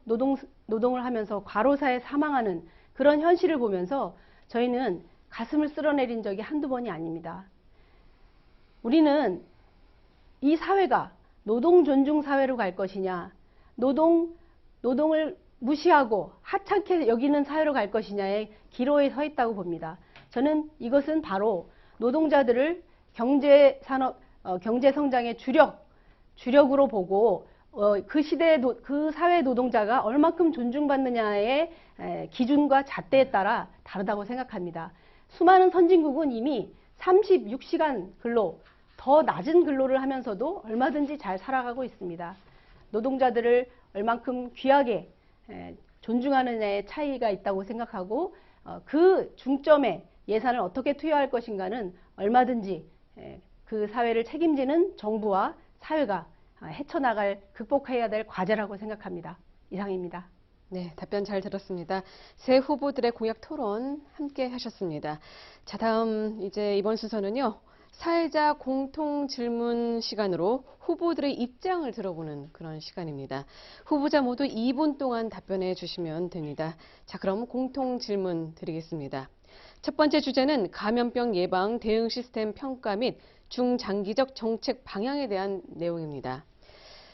Speaker 3: 노동을 하면서 과로사에 사망하는 그런 현실을 보면서 저희는 가슴을 쓸어내린 적이 한두 번이 아닙니다. 우리는 이 사회가 노동 존중 사회로 갈 것이냐, 노동을 무시하고 하찮게 여기는 사회로 갈 것이냐의 기로에 서 있다고 봅니다. 저는 이것은 바로 노동자들을 경제 성장의 주력으로 보고 그 시대 그 사회 노동자가 얼마큼 존중받느냐의 기준과 잣대에 따라 다르다고 생각합니다. 수많은 선진국은 이미 36시간 근로, 더 낮은 근로를 하면서도 얼마든지 잘 살아가고 있습니다. 노동자들을 얼만큼 귀하게 존중하느냐의 차이가 있다고 생각하고 그 중점에 예산을 어떻게 투여할 것인가는 얼마든지 그 사회를 책임지는 정부와 사회가 헤쳐나갈, 극복해야 될 과제라고 생각합니다. 이상입니다.
Speaker 1: 네, 답변 잘 들었습니다. 새 후보들의 공약 토론 함께 하셨습니다. 자, 다음 이번 순서는요. 사회자 공통 질문 시간으로 후보들의 입장을 들어보는 그런 시간입니다. 후보자 모두 2분 동안 답변해 주시면 됩니다. 자, 그럼 공통 질문 드리겠습니다. 첫 번째 주제는 감염병 예방 대응 시스템 평가 및 중장기적 정책 방향에 대한 내용입니다.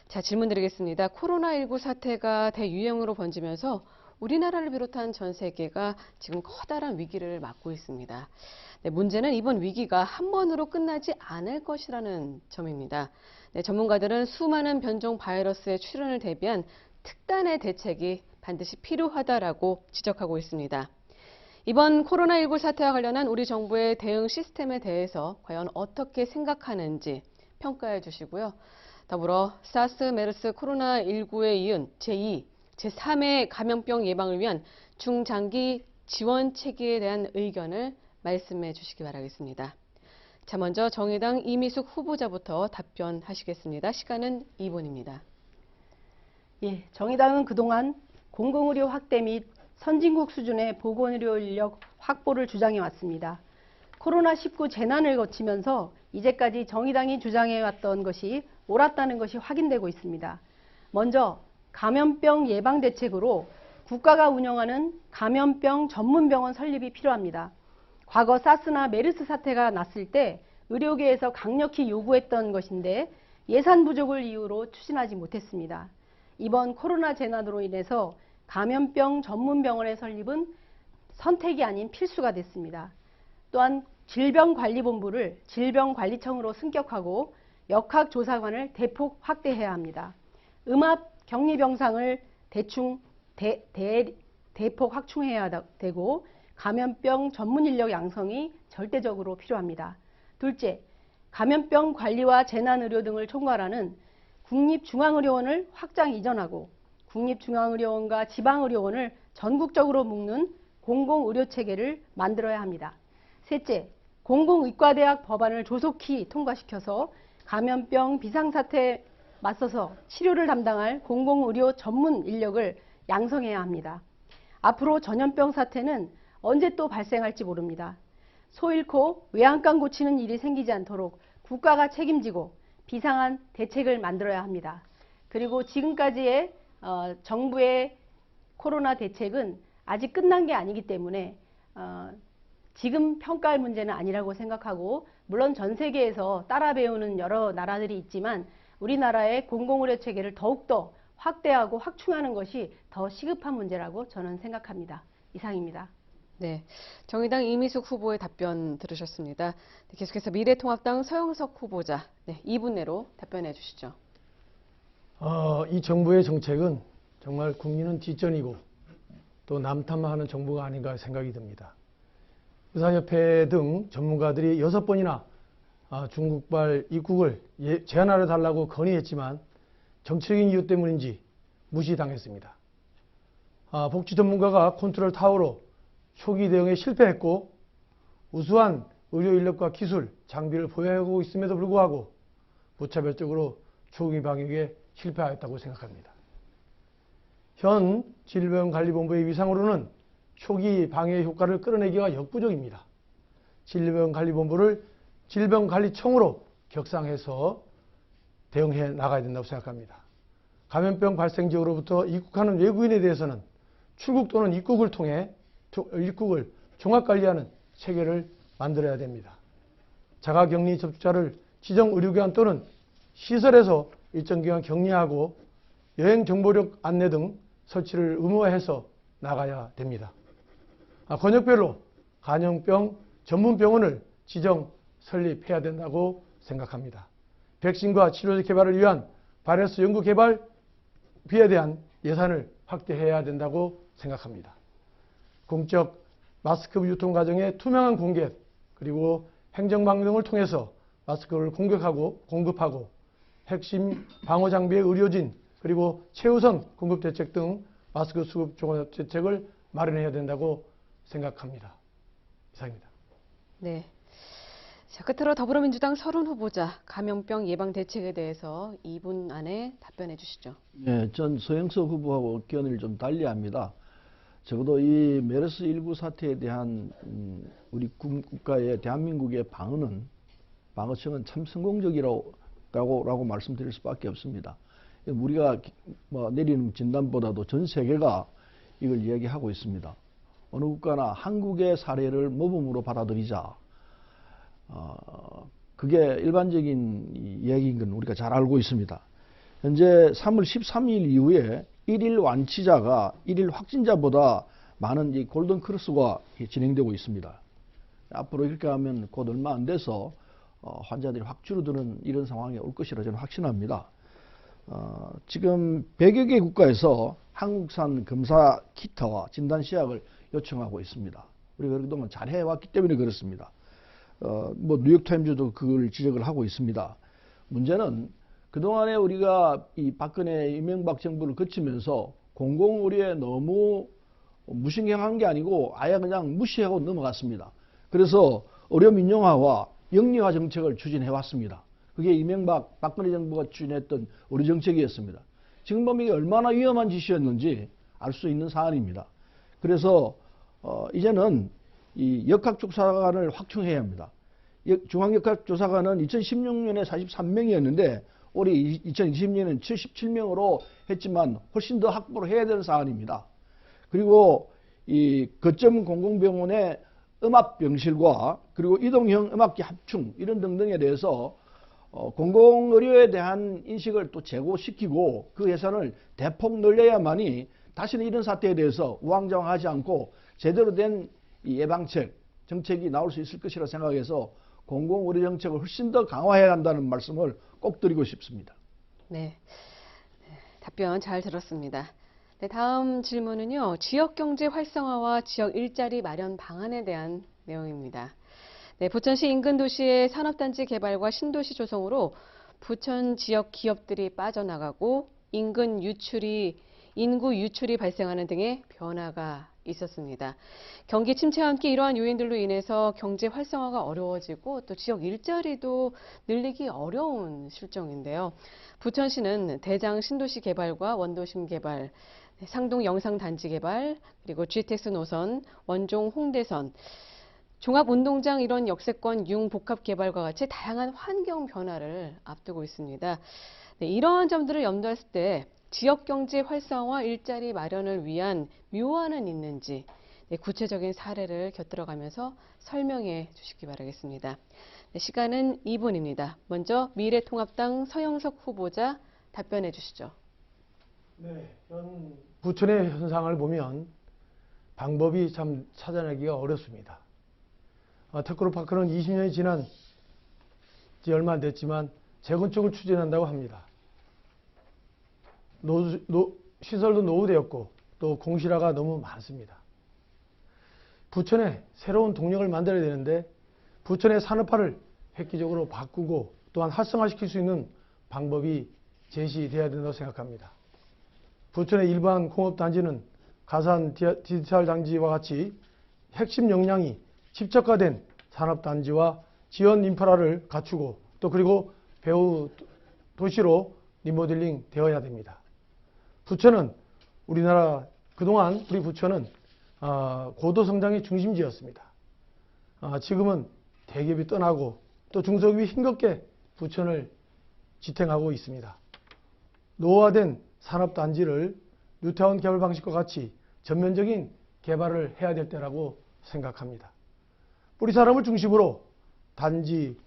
Speaker 1: 자, 질문 드리겠습니다. 코로나19 사태가 대유행으로 번지면서 우리나라를 비롯한 전 세계가 지금 커다란 위기를 맞고 있습니다. 네, 문제는 이번 위기가 한 번으로 끝나지 않을 것이라는 점입니다. 네, 전문가들은 수많은 변종 바이러스의 출현을 대비한 특단의 대책이 반드시 필요하다라고 지적하고 있습니다. 이번 코로나19 사태와 관련한 우리 정부의 대응 시스템에 대해서 과연 어떻게 생각하는지 평가해 주시고요. 더불어 사스, 메르스, 코로나19에 이은 제2, 제3의 감염병 예방을 위한 중장기 지원 체계에 대한 의견을 말씀해 주시기 바라겠습니다. 자, 먼저 정의당 이미숙 후보자부터 답변하시겠습니다. 시간은 2분입니다.
Speaker 3: 예, 정의당은 그동안 공공의료 확대 및 선진국 수준의 보건의료 인력 확보를 주장해 왔습니다. 코로나19 재난을 거치면서 이제까지 정의당이 주장해왔던 것이 옳았다는 것이 확인되고 있습니다. 먼저 감염병 예방 대책으로 국가가 운영하는 감염병 전문병원 설립이 필요합니다. 과거 사스나 메르스 사태가 났을 때 의료계에서 강력히 요구했던 것인데 예산 부족을 이유로 추진하지 못했습니다. 이번 코로나 재난으로 인해서 감염병 전문병원의 설립은 선택이 아닌 필수가 됐습니다. 또한 질병관리본부를 질병관리청으로 승격하고 역학조사관을 대폭 확대해야 합니다. 음압 격리병상을 대폭 확충해야 되고 감염병 전문 인력 양성이 절대적으로 필요합니다. 둘째, 감염병 관리와 재난의료 등을 총괄하는 국립중앙의료원을 확장 이전하고 국립중앙의료원과 지방의료원을 전국적으로 묶는 공공의료체계를 만들어야 합니다. 셋째, 공공의과대학 법안을 조속히 통과시켜서 감염병 비상사태에 맞서서 치료를 담당할 공공의료 전문 인력을 양성해야 합니다. 앞으로 전염병 사태는 언제 또 발생할지 모릅니다. 소 잃고 외양간 고치는 일이 생기지 않도록 국가가 책임지고 비상한 대책을 만들어야 합니다. 그리고 지금까지의 정부의 코로나 대책은 아직 끝난 게 아니기 때문에 지금 평가할 문제는 아니라고 생각하고 물론 전 세계에서 따라 배우는 여러 나라들이 있지만 우리나라의 공공의료 체계를 더욱더 확대하고 확충하는 것이 더 시급한 문제라고 저는 생각합니다. 이상입니다.
Speaker 1: 네, 정의당 이미숙 후보의 답변 들으셨습니다. 네, 계속해서 미래통합당 서영석 후보자 2분 내로 답변해 주시죠.
Speaker 4: 이 정부의 정책은 정말 국민은 뒷전이고 또 남탓하는 정부가 아닌가 생각이 듭니다. 의사협회 등 전문가들이 6번이나 중국발 입국을 제한하려 달라고 건의했지만 정치적인 이유 때문인지 무시당했습니다. 복지 전문가가 컨트롤 타워로 초기 대응에 실패했고 우수한 의료 인력과 기술, 장비를 보유하고 있음에도 불구하고 무차별적으로 초기 방역에 실패하였다고 생각합니다. 현 질병관리본부의 위상으로는 초기 방역 효과를 끌어내기가 역부족입니다. 질병관리본부를 질병관리청으로 격상해서 대응해 나가야 된다고 생각합니다. 감염병 발생 지역으로부터 입국하는 외국인에 대해서는 출국 또는 입국을 통해 입국을 종합관리하는 체계를 만들어야 됩니다. 자가격리 접촉자를 지정 의료기관 또는 시설에서 일정 기간 격리하고 여행 정보력 안내 등 설치를 의무화해서 나가야 됩니다. 권역별로 감염병 전문병원을 지정 설립해야 된다고 생각합니다. 백신과 치료제 개발을 위한 바이러스 연구 개발비에 대한 예산을 확대해야 된다고 생각합니다. 공적 마스크 유통 과정의 투명한 공개, 그리고 행정방 등을 통해서 마스크를 공급하고 핵심 방호 장비의 의료진, 그리고 최우선 공급 대책 등 마스크 수급 종합 대책을 마련해야 된다고 생각합니다. 이상입니다.
Speaker 1: 네. 자, 끝으로 더불어민주당 서른 후보자 감염병 예방 대책에 대해서 2분 안에 답변해 주시죠.
Speaker 2: 네, 전 서영석 후보하고 의견을 좀 달리합니다. 적어도 이 메르스19 사태에 대한 우리 국가의 대한민국의 방어청은 참 성공적이라고 말씀드릴 수밖에 없습니다. 우리가 내리는 진단보다도 전 세계가 이걸 이야기하고 있습니다. 어느 국가나 한국의 사례를 모범으로 받아들이자. 그게 일반적인 이야기인 건 우리가 잘 알고 있습니다. 현재 3월 13일 이후에 1일 완치자가 1일 확진자보다 많은 이 골든 크로스가 진행되고 있습니다. 앞으로 이렇게 하면 곧 얼마 안 돼서 환자들이 확 줄어드는 이런 상황이 올 것이라 저는 확신합니다. 지금 100여 개 국가에서 한국산 검사 키트와 진단 시약을 요청하고 있습니다. 우리가 그동안 잘 해왔기 때문에 그렇습니다. 뉴욕타임즈도 그걸 지적을 하고 있습니다. 문제는 그동안에 우리가 이 박근혜 이명박 정부를 거치면서 공공의료에 너무 무신경한 게 아니고 아예 그냥 무시하고 넘어갔습니다. 그래서 의료 민영화와 영리화 정책을 추진해 왔습니다. 그게 이명박 박근혜 정부가 추진했던 의료 정책이었습니다. 지금 보면 이게 얼마나 위험한 짓이었는지 알 수 있는 사안입니다. 그래서 이제는 이 역학조사관을 확충해야 합니다. 중앙역학조사관은 2016년에 43명이었는데 올해 2020년에는 77명으로 했지만 훨씬 더 확보를 해야 되는 사안입니다. 그리고 이 거점 공공병원의 음압병실과 그리고 이동형 음압기 합충 이런 등등에 대해서 공공의료에 대한 인식을 또 제고시키고 그 예산을 대폭 늘려야만이 다시는 이런 사태에 대해서 우왕좌왕하지 않고 제대로 된 이 예방책, 정책이 나올 수 있을 것이라 생각해서 공공의료 정책을 훨씬 더 강화해야 한다는 말씀을 꼭 드리고 싶습니다.
Speaker 1: 네. 답변 잘 들었습니다. 네, 다음 질문은요. 지역경제 활성화와 지역 일자리 마련 방안에 대한 내용입니다. 네, 부천시 인근 도시의 산업단지 개발과 신도시 조성으로 부천 지역 기업들이 빠져나가고 인구 유출이 발생하는 등의 변화가 있었습니다. 경기 침체와 함께 이러한 요인들로 인해서 경제 활성화가 어려워지고 또 지역 일자리도 늘리기 어려운 실정인데요. 부천시는 대장 신도시 개발과 원도심 개발, 상동 영상단지 개발, 그리고 GTX 노선, 원종 홍대선, 종합운동장 이런 역세권 융복합 개발과 같이 다양한 환경 변화를 앞두고 있습니다. 네, 이러한 점들을 염두했을 때 지역경제 활성화 일자리 마련을 위한 묘안은 있는지 구체적인 사례를 곁들여가면서 설명해 주시기 바라겠습니다. 네, 시간은 2분입니다. 먼저 미래통합당 서영석 후보자 답변해 주시죠.
Speaker 4: 네, 부천의 현상을 보면 방법이 참 찾아내기가 어렵습니다. 테크노파크는 20년이 지난 지 얼마 안 됐지만 재건축을 추진한다고 합니다. 시설도 노후되었고 또 공실화가 너무 많습니다. 부천에 새로운 동력을 만들어야 되는데 부천의 산업화를 획기적으로 바꾸고 또한 활성화시킬 수 있는 방법이 제시돼야 된다고 생각합니다. 부천의 일반 공업단지는 가산 디지털 단지와 같이 핵심 역량이 집적화된 산업단지와 지원 인프라를 갖추고 또 그리고 배후 도시로 리모델링 되어야 됩니다. 부천은 그동안 우리 부천은 고도 성장의 중심지였습니다. 지금은 대기업이 떠나고 또 중소기업이 힘겹게 부천을 지탱하고 있습니다. 노후화된 산업단지를 뉴타운 개발 방식과 같이 전면적인 개발을 해야 될 때라고 생각합니다. 우리 사람을 중심으로 단지,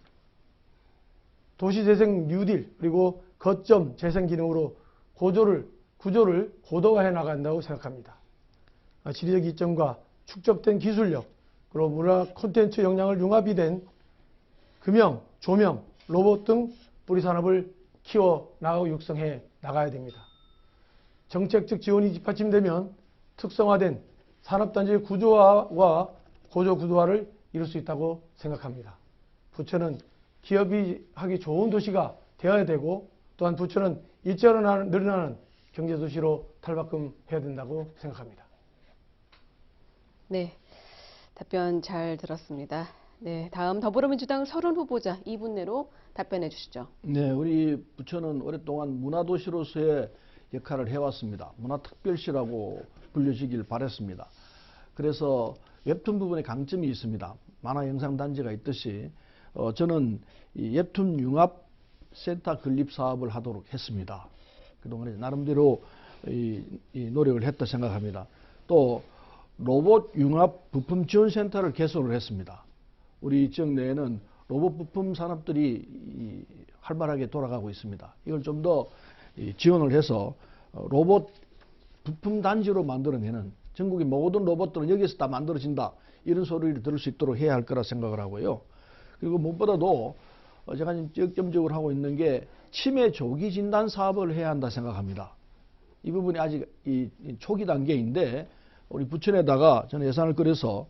Speaker 4: 도시재생 뉴딜, 그리고 거점 재생 기능으로 구조를 고도화해 나간다고 생각합니다. 지리적 이점과 축적된 기술력, 그리고 문화 콘텐츠 역량을 융합이 된 금형, 조명, 로봇 등 우리 산업을 키워 나가고 육성해 나가야 됩니다. 정책적 지원이 뒷받침되면 특성화된 산업단지의 구조화와 고조구조화를 이룰 수 있다고 생각합니다. 부천은 기업이 하기 좋은 도시가 되어야 되고 또한 부천은 일자로 늘어나는 경제도시로 탈바꿈해야 된다고 생각합니다.
Speaker 1: 네, 답변 잘 들었습니다. 네, 다음 더불어민주당 서른 후보자 2분 내로 답변해 주시죠.
Speaker 2: 네, 우리 부천은 오랫동안 문화도시로서의 역할을 해왔습니다. 문화특별시라고 불려지길 바랬습니다. 그래서 웹툰 부분에 강점이 있습니다. 만화영상단지가 있듯이 저는 이 웹툰 융합센터 건립 사업을 하도록 했습니다. 그동안에 나름대로 이 노력을 했다 생각합니다. 또 로봇 융합 부품 지원센터를 개설을 했습니다. 우리 지역 내에는 로봇 부품 산업들이 활발하게 돌아가고 있습니다. 이걸 좀 더 지원을 해서 로봇 부품 단지로 만들어내는, 전국의 모든 로봇들은 여기서 다 만들어진다, 이런 소리를 들을 수 있도록 해야 할 거라 생각을 하고요. 그리고 무엇보다도 제가 지역점적으로 하고 있는 게 치매 조기 진단 사업을 해야 한다 생각합니다. 이 부분이 아직 초기 단계인데 우리 부천에다가 저는 예산을 끌어서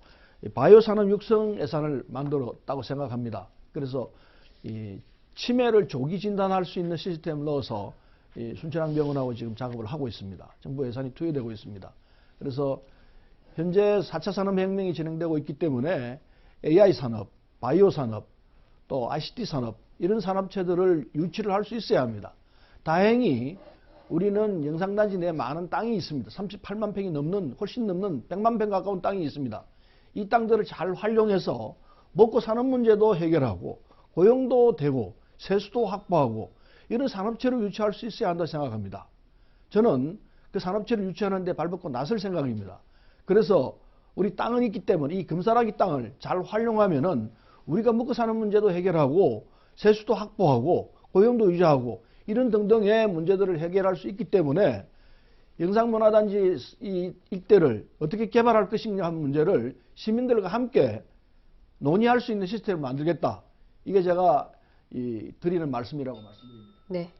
Speaker 2: 바이오 산업 육성 예산을 만들었다고 생각합니다. 그래서 이 치매를 조기 진단할 수 있는 시스템을 넣어서 순천향병원하고 지금 작업을 하고 있습니다. 정부 예산이 투여되고 있습니다. 그래서 현재 4차 산업혁명이 진행되고 있기 때문에 AI 산업, 바이오 산업, 또 ICT 산업, 이런 산업체들을 유치를 할 수 있어야 합니다. 다행히 우리는 영상단지 내에 많은 땅이 있습니다. 38만 평이 넘는, 훨씬 넘는 100만 평 가까운 땅이 있습니다. 이 땅들을 잘 활용해서 먹고 사는 문제도 해결하고 고용도 되고 세수도 확보하고 이런 산업체를 유치할 수 있어야 한다 생각합니다. 저는 그 산업체를 유치하는 데 발벗고 나설 생각입니다. 그래서 우리 땅은 있기 때문에 이 금사라기 땅을 잘 활용하면은 우리가 먹고 사는 문제도 해결하고 세수도 확보하고 고용도 유지하고 이런 등등의 문제들을 해결할 수 있기 때문에 영상문화단지 이 일대를 어떻게 개발할 것인가 하는 문제를 시민들과 함께 논의할 수 있는 시스템을 만들겠다. 이게 제가 드리는 말씀이라고 말씀드립니다.
Speaker 1: 네,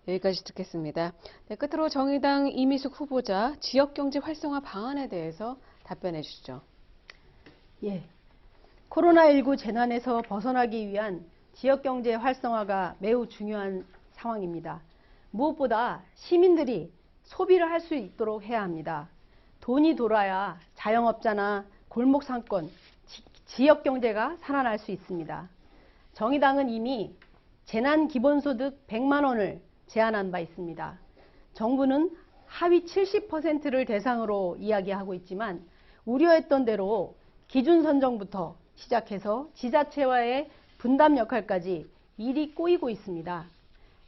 Speaker 1: 여기까지 듣겠습니다. 네, 끝으로 정의당 이미숙 후보자 지역경제 활성화 방안에 대해서 답변해 주시죠.
Speaker 3: 예, 코로나19 재난에서 벗어나기 위한 지역경제 활성화가 매우 중요한 상황입니다. 무엇보다 시민들이 소비를 할 수 있도록 해야 합니다. 돈이 돌아야 자영업자나 골목 상권, 지역경제가 살아날 수 있습니다. 정의당은 이미 재난기본소득 100만 원을 제안한 바 있습니다. 정부는 하위 70%를 대상으로 이야기하고 있지만 우려했던 대로 기준 선정부터 시작해서 지자체와의 분담 역할까지 일이 꼬이고 있습니다.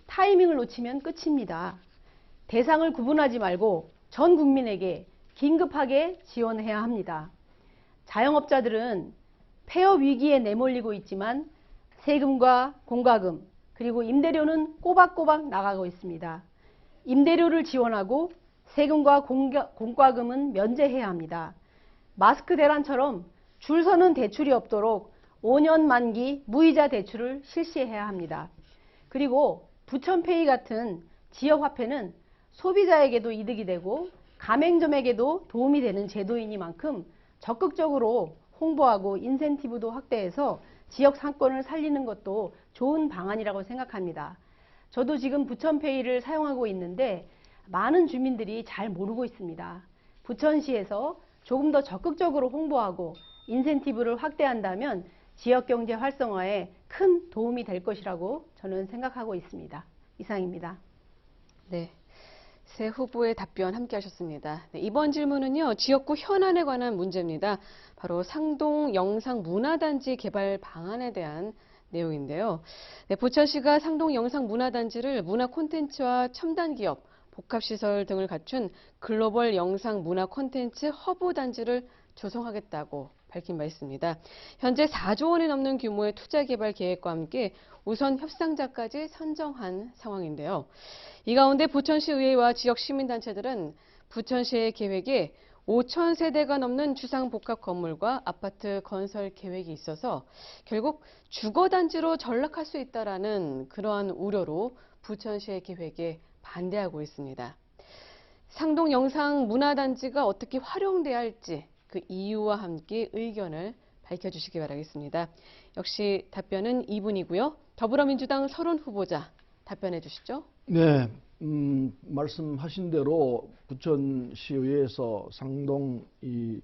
Speaker 3: 타이밍을 놓치면 끝입니다. 대상을 구분하지 말고 전 국민에게 긴급하게 지원해야 합니다. 자영업자들은 폐업 위기에 내몰리고 있지만 세금과 공과금 그리고 임대료는 꼬박꼬박 나가고 있습니다. 임대료를 지원하고 세금과 공과금은 면제해야 합니다. 마스크 대란처럼 줄 서는 대출이 없도록 5년 만기 무이자 대출을 실시해야 합니다. 그리고 부천페이 같은 지역화폐는 소비자에게도 이득이 되고 가맹점에게도 도움이 되는 제도이니만큼 적극적으로 홍보하고 인센티브도 확대해서 지역 상권을 살리는 것도 좋은 방안이라고 생각합니다. 저도 지금 부천페이를 사용하고 있는데 많은 주민들이 잘 모르고 있습니다. 부천시에서 조금 더 적극적으로 홍보하고 인센티브를 확대한다면 지역경제 활성화에 큰 도움이 될 것이라고 저는 생각하고 있습니다. 이상입니다.
Speaker 1: 네, 세 후보의 답변 함께 하셨습니다. 네, 이번 질문은요, 지역구 현안에 관한 문제입니다. 바로 상동 영상문화단지 개발 방안에 대한 내용인데요. 네, 부천시가 상동 영상문화단지를 문화 콘텐츠와 첨단 기업, 복합시설 등을 갖춘 글로벌 영상 문화 콘텐츠 허브 단지를 조성하겠다고 밝힌 바 있습니다. 현재 4조 원이 넘는 규모의 투자 개발 계획과 함께 우선 협상자까지 선정한 상황인데요. 이 가운데 부천시 의회와 지역 시민단체들은 부천시의 계획에 5천 세대가 넘는 주상복합 건물과 아파트 건설 계획이 있어서 결국 주거단지로 전락할 수 있다라는 그러한 우려로 부천시의 계획에 반대하고 있습니다. 상동 영상문화단지가 어떻게 활용돼야 할지 그 이유와 함께 의견을 밝혀주시기 바라겠습니다. 역시 답변은 이분이고요. 더불어민주당 서른 후보자 답변해 주시죠.
Speaker 2: 네, 말씀하신 대로 부천시의회에서 상동 이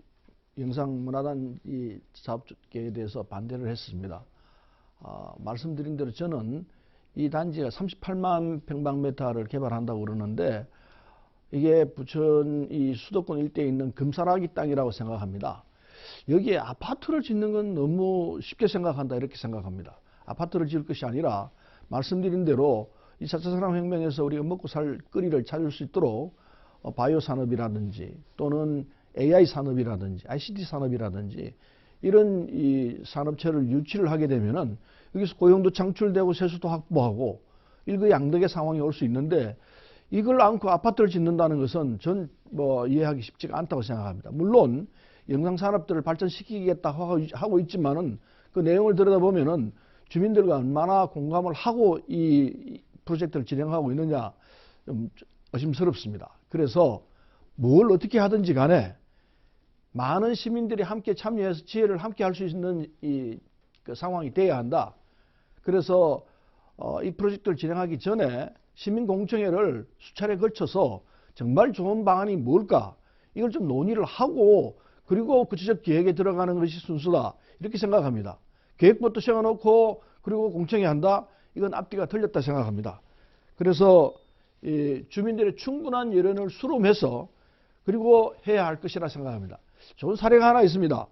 Speaker 2: 영상문화단지 사업 계획에 대해서 반대를 했습니다. 말씀드린 대로 저는 이 단지가 38만 평방미터를 개발한다고 그러는데 이게 부천 이 수도권 일대에 있는 금사라기 땅이라고 생각합니다. 여기에 아파트를 짓는 건 너무 쉽게 생각한다 이렇게 생각합니다. 아파트를 지을 것이 아니라 말씀드린 대로 이 4차 산업혁명에서 우리가 먹고 살 거리를 찾을 수 있도록 바이오 산업이라든지 또는 AI 산업이라든지 ICT 산업이라든지 이런 이 산업체를 유치를 하게 되면은 여기서 고용도 창출되고 세수도 확보하고 일거양득의 상황이 올 수 있는데 이걸 안고 아파트를 짓는다는 것은 전 이해하기 쉽지가 않다고 생각합니다. 물론 영상 산업들을 발전시키겠다 하고 있지만은 그 내용을 들여다보면은 주민들과 얼마나 공감을 하고 이 프로젝트를 진행하고 있느냐 좀 의심스럽습니다. 그래서 뭘 어떻게 하든지 간에 많은 시민들이 함께 참여해서 지혜를 함께 할 수 있는 그 상황이 돼야 한다. 그래서 이 프로젝트를 진행하기 전에 시민공청회를 수차례 걸쳐서 정말 좋은 방안이 뭘까 이걸 좀 논의를 하고 그리고 구체적 계획에 들어가는 것이 순수다 이렇게 생각합니다. 계획부터 세워놓고 그리고 공청회 한다 이건 앞뒤가 틀렸다 생각합니다. 그래서 이 주민들의 충분한 여론을 수렴해서 그리고 해야 할 것이라 생각합니다. 좋은 사례가 하나 있습니다.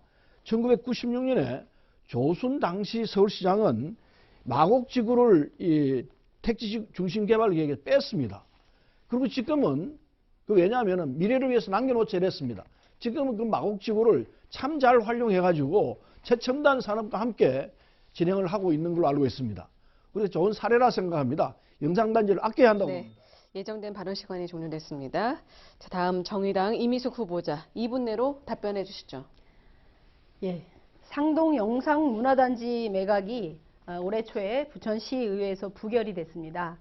Speaker 2: 1996년에 조순 당시 서울시장은 마곡지구를 이 택지 중심 개발 계획에 뺐습니다. 그리고 지금은 왜냐하면 미래를 위해서 남겨놓자 이랬습니다. 지금은 그 마곡지구를 참 잘 활용해가지고 최첨단 산업과 함께 진행을 하고 있는 걸로 알고 있습니다. 그래서 좋은 사례라 생각합니다. 영상단지를 아껴야 한다고
Speaker 1: 네,
Speaker 2: 봅니다.
Speaker 1: 예정된 발언 시간이 종료됐습니다. 자, 다음 정의당 이미숙 후보자 2분 내로 답변해 주시죠.
Speaker 3: 예, 상동 영상문화단지 매각이 올해 초에 부천시의회에서 부결이 됐습니다.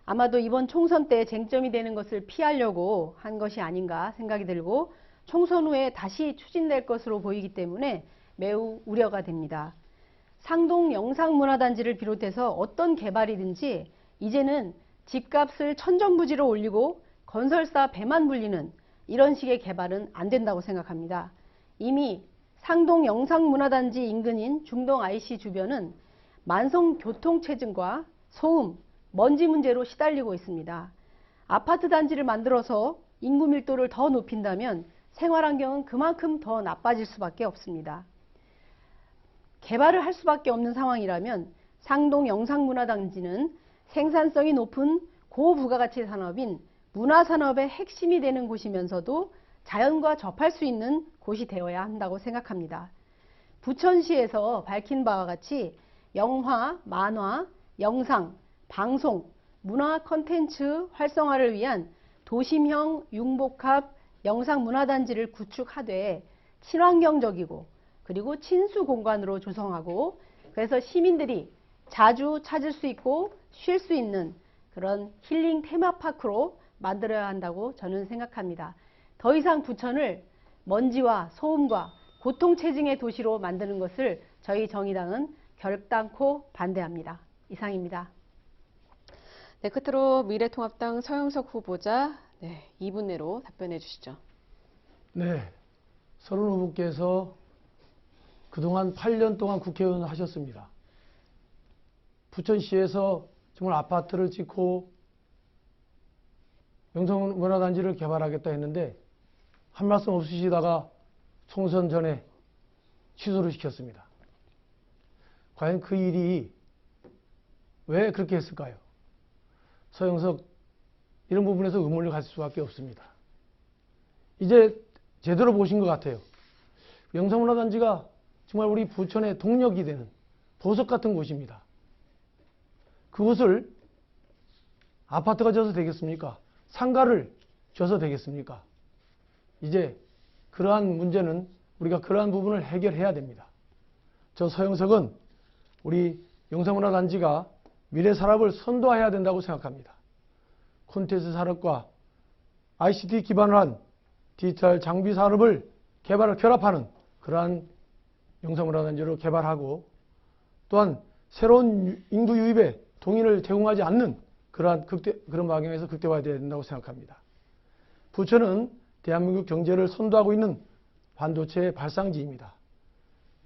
Speaker 3: 아마도 이번 총선 때 쟁점이 되는 것을 피하려고 한 것이 아닌가 생각이 들고 총선 후에 다시 추진될 것으로 보이기 때문에 매우 우려가 됩니다. 상동 영상문화단지를 비롯해서 어떤 개발이든지 이제는 집값을 천정부지로 올리고 건설사 배만 불리는 이런 식의 개발은 안 된다고 생각합니다. 이미 상동 영상문화단지 인근인 중동 IC 주변은 만성 교통체증과 소음, 먼지 문제로 시달리고 있습니다. 아파트 단지를 만들어서 인구 밀도를 더 높인다면 생활환경은 그만큼 더 나빠질 수밖에 없습니다. 개발을 할 수밖에 없는 상황이라면 상동 영상문화단지는 생산성이 높은 고부가가치 산업인 문화산업의 핵심이 되는 곳이면서도 자연과 접할 수 있는 곳이 되어야 한다고 생각합니다. 부천시에서 밝힌 바와 같이 영화, 만화, 영상, 방송, 문화 콘텐츠 활성화를 위한 도심형 융복합 영상문화단지를 구축하되 친환경적이고 그리고 친수 공간으로 조성하고 그래서 시민들이 자주 찾을 수 있고 쉴 수 있는 그런 힐링 테마파크로 만들어야 한다고 저는 생각합니다. 더 이상 부천을 먼지와 소음과 고통체증의 도시로 만드는 것을 저희 정의당은 결단코 반대합니다. 이상입니다.
Speaker 1: 네, 끝으로 미래통합당 서영석 후보자 2분 내로 답변해 주시죠.
Speaker 4: 네, 서른 후보께서 그동안 8년 동안 국회의원을 하셨습니다. 부천시에서 정말 아파트를 짓고 영상문화단지를 개발하겠다 했는데 한 말씀 없으시다가 총선 전에 취소를 시켰습니다. 과연 그 일이 왜 그렇게 했을까요? 서영석 이런 부분에서 의문을 가질 수밖에 없습니다. 이제 제대로 보신 것 같아요. 영상문화단지가 정말 우리 부천의 동력이 되는 보석 같은 곳입니다. 그곳을 아파트가 져서 되겠습니까? 상가를 줘서 되겠습니까? 이제 그러한 문제는 우리가 그러한 부분을 해결해야 됩니다. 저 서영석은 우리 영상문화단지가 미래 산업을 선도해야 된다고 생각합니다. 콘텐츠 산업과 ICT 기반을 한 디지털 장비 산업을 결합하는 그러한 영상문화단지로 개발하고, 또한 새로운 인구 유입에 동인을 제공하지 않는 그런 방향에서 극대화해야 된다고 생각합니다. 부천은 대한민국 경제를 선도하고 있는 반도체 발상지입니다.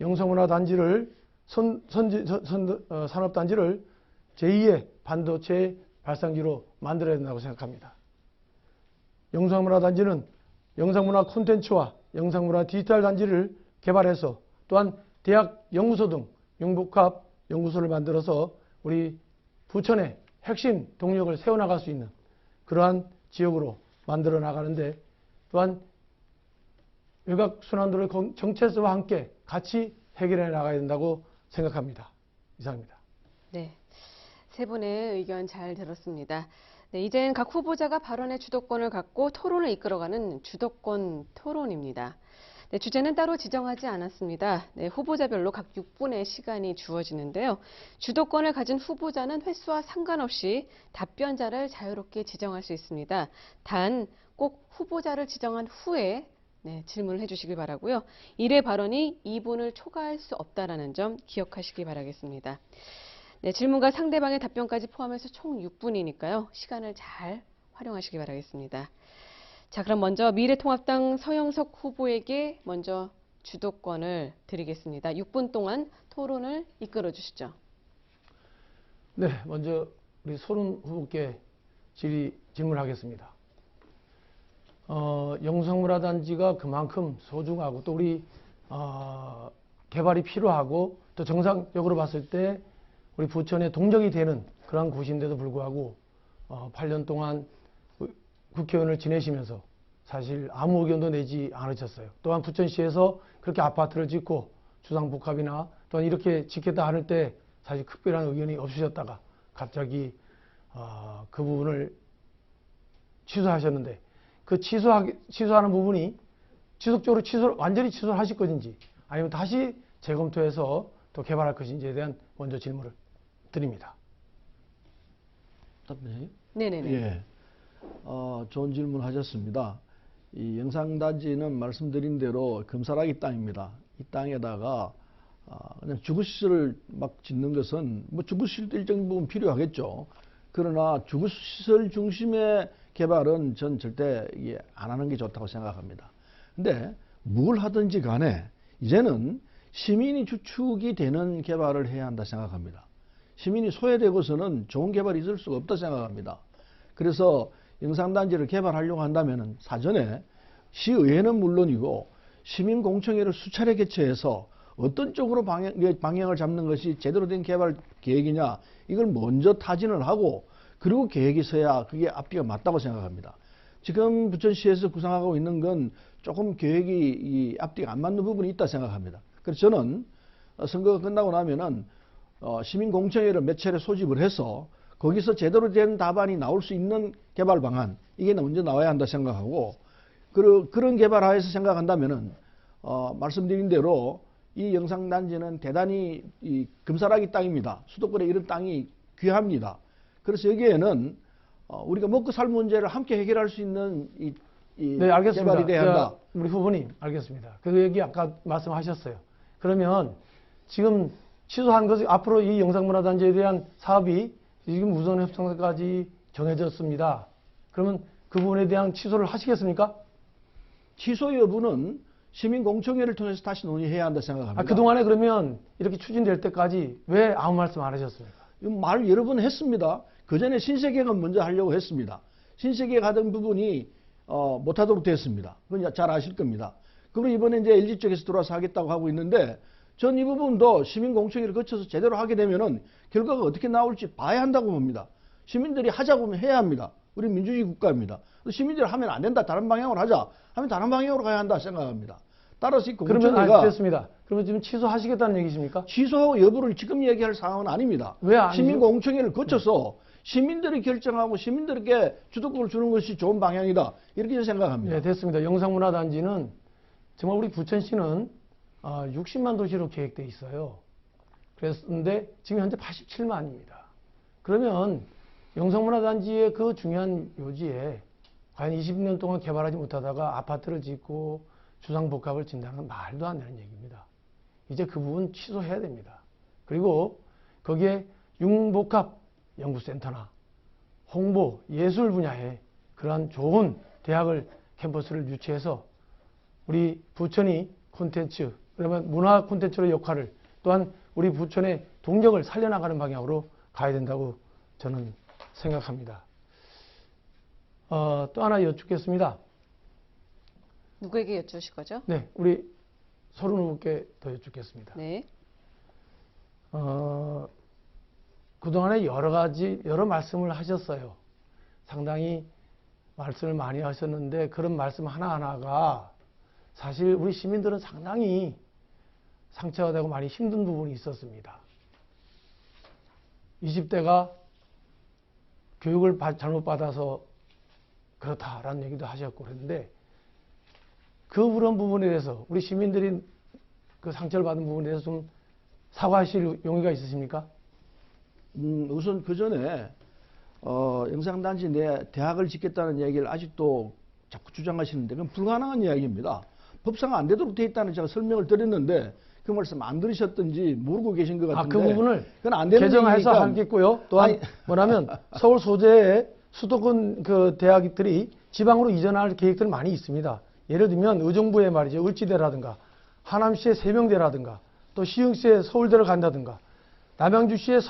Speaker 4: 영상문화단지를 산업단지를 제2의 반도체 발상지로 만들어야 된다고 생각합니다. 영상문화단지는 영상문화 콘텐츠와 영상문화 디지털 단지를 개발해서, 또한 대학 연구소 등 융복합 연구소를 만들어서 우리 부천의 핵심 동력을 세워나갈 수 있는 그러한 지역으로 만들어 나가는데, 또한 외곽순환도로 정체성과 함께 같이 해결해 나가야 된다고 생각합니다. 이상입니다.
Speaker 1: 네, 세 분의 의견 잘 들었습니다. 네, 이젠 각 후보자가 발언의 주도권을 갖고 토론을 이끌어가는 주도권 토론입니다. 네, 주제는 따로 지정하지 않았습니다. 네, 후보자별로 각 6분의 시간이 주어지는데요. 주도권을 가진 후보자는 횟수와 상관없이 답변자를 자유롭게 지정할 수 있습니다. 단 꼭 후보자를 지정한 후에 질문을 해주시길 바라고요. 1회 발언이 2분을 초과할 수 없다는 점 기억하시기 바라겠습니다. 네, 질문과 상대방의 답변까지 포함해서 총 6분이니까요. 시간을 잘 활용하시기 바라겠습니다. 자, 그럼 먼저 미래통합당 서영석 후보에게 먼저 주도권을 드리겠습니다. 6분 동안 토론을 이끌어 주시죠.
Speaker 4: 네, 먼저 우리 소른 후보께 질문하겠습니다. 영상문화단지가 그만큼 소중하고, 또 우리 개발이 필요하고, 또 정상적으로 봤을 때 우리 부천의 동력이 되는 그런 곳인데도 불구하고 8년 동안 국회의원을 지내시면서 사실 아무 의견도 내지 않으셨어요. 또한 부천시에서 그렇게 아파트를 짓고 주상복합이나 또한 이렇게 짓겠다 하는 때 사실 특별한 의견이 없으셨다가 갑자기 그 부분을 취소하셨는데, 그 취소하는 부분이 지속적으로 완전히 취소를 하실 것인지, 아니면 다시 재검토해서 또 개발할 것인지에 대한 먼저 질문을 드립니다.
Speaker 2: 답변해요?
Speaker 1: 네네네.
Speaker 2: 예. 좋은 질문 하셨습니다. 이 영상단지는 말씀드린 대로 금사라기 땅입니다. 이 땅에다가 그냥 주거시설을 막 짓는 것은 뭐 주거시설도 일정 부분 필요하겠죠. 그러나 주거시설 중심의 개발은 전 절대 안 하는 게 좋다고 생각합니다. 근데 뭘 하든지 간에 이제는 시민이 주축이 되는 개발을 해야 한다 생각합니다. 시민이 소외되고서는 좋은 개발이 있을 수가 없다 생각합니다. 그래서 영상단지를 개발하려고 한다면 사전에 시의회는 물론이고 시민공청회를 수차례 개최해서 어떤 쪽으로 방향을 잡는 것이 제대로 된 개발 계획이냐, 이걸 먼저 타진을 하고 그리고 계획이 서야 그게 앞뒤가 맞다고 생각합니다. 지금 부천시에서 구상하고 있는 건 조금 계획이 앞뒤가 안 맞는 부분이 있다 생각합니다. 그래서 저는 선거가 끝나고 나면은 시민공청회를 몇 차례 소집을 해서 거기서 제대로 된 답안이 나올 수 있는 개발 방안, 이게 먼저 나와야 한다 생각하고, 그런 개발하에서 생각한다면은 말씀드린 대로 이 영상단지는 대단히 이 금사라기 땅입니다. 수도권에 이런 땅이 귀합니다. 그래서 여기에는 우리가 먹고 살 문제를 함께 해결할 수 있는
Speaker 4: 네, 알겠습니다.
Speaker 2: 개발이 돼야 한다.
Speaker 4: 우리 후보님, 알겠습니다. 그 얘기 아까 말씀하셨어요. 그러면 지금 취소한 것이, 앞으로 이 영상문화단지에 대한 사업이 지금 우선협상까지 정해졌습니다. 그러면 그 부분에 대한 취소를 하시겠습니까?
Speaker 2: 취소 여부는 시민공청회를 통해서 다시 논의해야 한다 생각합니다.
Speaker 4: 그동안에 그러면 이렇게 추진될 때까지 왜 아무 말씀 안 하셨습니까?
Speaker 2: 말 여러 번 했습니다. 그 전에 신세계가 먼저 하려고 했습니다. 신세계가 하던 부분이 못하도록 됐습니다. 그건 잘 아실 겁니다. 그리고 이번에 이제 LG 쪽에서 들어와서 하겠다고 하고 있는데, 전 이 부분도 시민공청회를 거쳐서 제대로 하게 되면은 결과가 어떻게 나올지 봐야 한다고 봅니다. 시민들이 하자고 하면 해야 합니다. 우리 민주주의 국가입니다. 시민들이 하면 안 된다, 다른 방향으로 하자 하면 다른 방향으로 가야 한다 생각합니다. 따라서 이 공청회가
Speaker 4: 됐습니다. 그러면 지금 취소하시겠다는 얘기십니까?
Speaker 2: 취소 여부를 지금 얘기할 상황은 아닙니다.
Speaker 4: 왜 아니죠?
Speaker 2: 시민공청회를 거쳐서 시민들이 결정하고 시민들에게 주도권을 주는 것이 좋은 방향이다, 이렇게 생각합니다.
Speaker 4: 네, 됐습니다. 영상문화단지는 정말 우리 부천시는 60만 도시로 계획돼 있어요. 그런데 지금 현재 87만입니다. 그러면 영성문화단지의 그 중요한 묘지에 과연 20년 동안 개발하지 못하다가 아파트를 짓고 주상복합을 짓는다는 건 말도 안 되는 얘기입니다. 이제 그 부분 취소해야 됩니다. 그리고 거기에 융복합 연구센터나 홍보, 예술 분야에 그러한 좋은 대학을 캠퍼스를 유치해서 우리 부천이 콘텐츠, 그러면 문화 콘텐츠의 역할을 또한 우리 부천의 동력을 살려나가는 방향으로 가야 된다고 저는 생각합니다. 또 하나 여쭙겠습니다.
Speaker 1: 누구에게 여쭈실 거죠?
Speaker 4: 네, 우리 서른 후보께 더 여쭙겠습니다.
Speaker 1: 네.
Speaker 4: 그동안에 여러 말씀을 하셨어요. 상당히 말씀을 많이 하셨는데 그런 말씀 하나하나가 사실 우리 시민들은 상당히 상처가 되고 많이 힘든 부분이 있었습니다. 20대가 교육을 잘못 받아서 그렇다라는 얘기도 하셨고 그랬는데 그런 부분에 대해서 우리 시민들이 그 상처를 받은 부분에 대해서 좀 사과하실 용의가 있으십니까?
Speaker 2: 우선 그 전에 영상단지 내 대학을 짓겠다는 얘기를 아직도 자꾸 주장하시는데 그건 불가능한 이야기입니다. 법상 안 되도록 돼 있다는 제가 설명을 드렸는데 그 말씀 안 들으셨든지 모르고 계신 것 같은데
Speaker 4: 그 부분을
Speaker 2: 그건 안 되는
Speaker 4: 개정해서
Speaker 2: 얘기니까.
Speaker 4: 하겠고요. 또한 뭐냐면 서울 소재의 수도권 그 대학들이 지방으로 이전할 계획들이 많이 있습니다. 예를 들면 의정부에 말이죠. 을지대라든가 하남시의 세명대라든가 또 시흥시의 서울대를 간다든가 남양주시의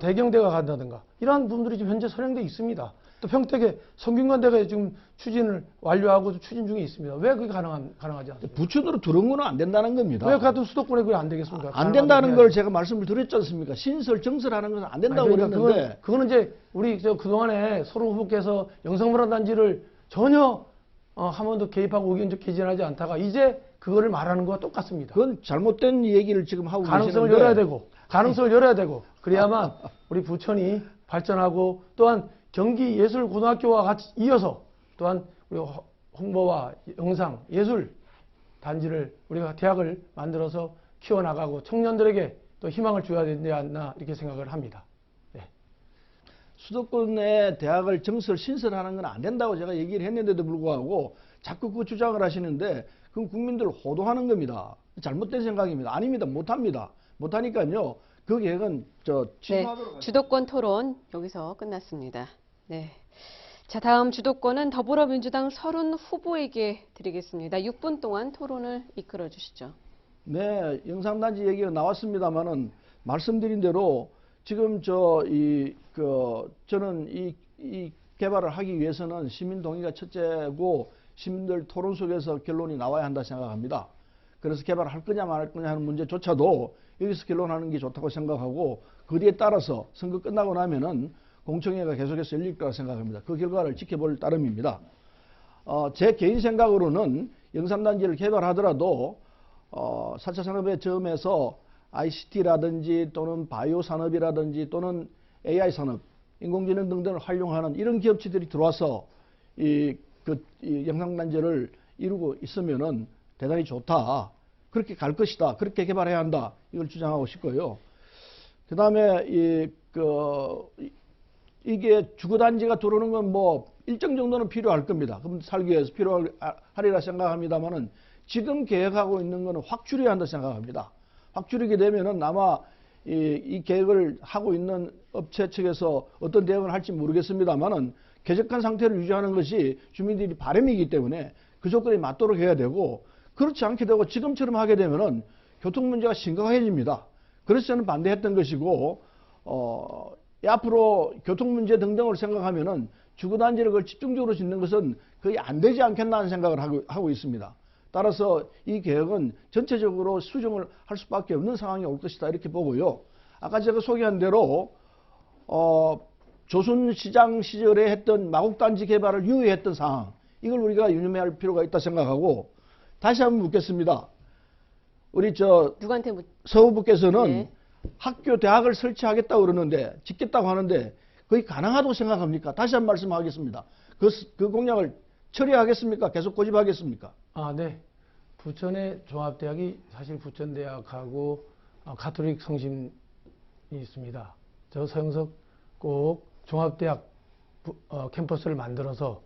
Speaker 4: 대경대가 간다든가 이러한 부분들이 지금 현재 선행되어 있습니다. 또 평택에 성균관대가 지금 추진을 완료하고 추진 중에 있습니다. 왜 그게 가능하지 않습니까?
Speaker 2: 부천으로 들어온 건 안 된다는 겁니다.
Speaker 4: 왜 같은 수도권에 그게 안 되겠습니까?
Speaker 2: 안 된다는 걸 제가 말씀을 드렸지 않습니까? 신설, 정설하는 것은 안 된다고
Speaker 4: 그러니까
Speaker 2: 그랬는데
Speaker 4: 그거는 이제 우리 그동안에 서른 후보께서 영성문화단지를 전혀 한 번도 개입하고 의견적 개진하지 않다가 이제 그거를 말하는 거와 똑같습니다.
Speaker 2: 그건 잘못된 얘기를 지금 하고
Speaker 4: 가능성을
Speaker 2: 계시는데
Speaker 4: 열어야 되고 가능성을 열어야 되고 그래야만 우리 부천이 발전하고 또한 경기예술고등학교와 같이 이어서 또한 우리 홍보와 영상 예술 단지를 우리가 대학을 만들어서 키워나가고 청년들에게 또 희망을 줘야 되지 않나 이렇게 생각을 합니다. 네.
Speaker 2: 수도권의 대학을 신설하는 건 안 된다고 제가 얘기를 했는데도 불구하고 자꾸 그 주장을 하시는데 그건 국민들을 호도하는 겁니다. 잘못된 생각입니다. 아닙니다. 못합니다. 못하니까요. 그 계획은
Speaker 1: 네,
Speaker 2: 취소하도록
Speaker 1: 주도권 토론 여기서 끝났습니다. 네. 자, 다음 주도권은 더불어민주당 서른 후보에게 드리겠습니다. 6분 동안 토론을 이끌어 주시죠.
Speaker 2: 네, 영상단지 얘기가 나왔습니다만은 말씀드린 대로 지금 저는 이 개발을 하기 위해서는 시민 동의가 첫째고 시민들 토론 속에서 결론이 나와야 한다 생각합니다. 그래서 개발을 할 거냐 말 거냐 하는 문제조차도 여기서 결론하는 게 좋다고 생각하고 그 뒤에 따라서 선거 끝나고 나면은 공청회가 계속해서 열릴 거라 생각합니다. 그 결과를 지켜볼 따름입니다. 제 개인 생각으로는 영상단지를 개발하더라도 4차 산업의 점에서 ICT라든지 또는 바이오 산업이라든지 또는 AI 산업, 인공지능 등등을 활용하는 이런 기업체들이 들어와서 이 영상단지를 이루고 있으면은 대단히 좋다. 그렇게 갈 것이다. 그렇게 개발해야 한다. 이걸 주장하고 싶고요. 그 다음에 이게 주거단지가 들어오는 건 뭐 일정 정도는 필요할 겁니다. 그럼 살기 위해서 필요하리라 생각합니다만은 지금 계획하고 있는 거는 확 줄여야 한다 생각합니다. 확 줄이게 되면은 아마 이 계획을 하고 있는 업체 측에서 어떤 대응을 할지 모르겠습니다만은 쾌적한 상태를 유지하는 것이 주민들이 바람이기 때문에 그 조건에 맞도록 해야 되고 그렇지 않게 되고 지금처럼 하게 되면은 교통 문제가 심각해집니다. 그래서 저는 반대했던 것이고 앞으로 교통 문제 등등을 생각하면은 주거단지를 그걸 집중적으로 짓는 것은 거의 안 되지 않겠나 하는 생각을 하고 있습니다. 따라서 이 계획은 전체적으로 수정을 할 수밖에 없는 상황이 올 것이다 이렇게 보고요. 아까 제가 소개한 대로 조선시장 시절에 했던 마곡단지 개발을 유예했던 상황 이걸 우리가 유념해야 할 필요가 있다 생각하고 다시 한번 묻겠습니다. 우리
Speaker 1: 누구한테
Speaker 2: 서 후보께서는
Speaker 1: 네.
Speaker 2: 학교 대학을 설치하겠다고 그러는데 짓겠다고 하는데 거의 가능하다고 생각합니까? 다시 한번 말씀하겠습니다. 그 공약을 처리하겠습니까? 계속 고집하겠습니까?
Speaker 4: 네. 부천의 종합대학이 사실 부천대학하고 가톨릭 성심이 있습니다. 저 서영석 꼭 종합대학 캠퍼스를 만들어서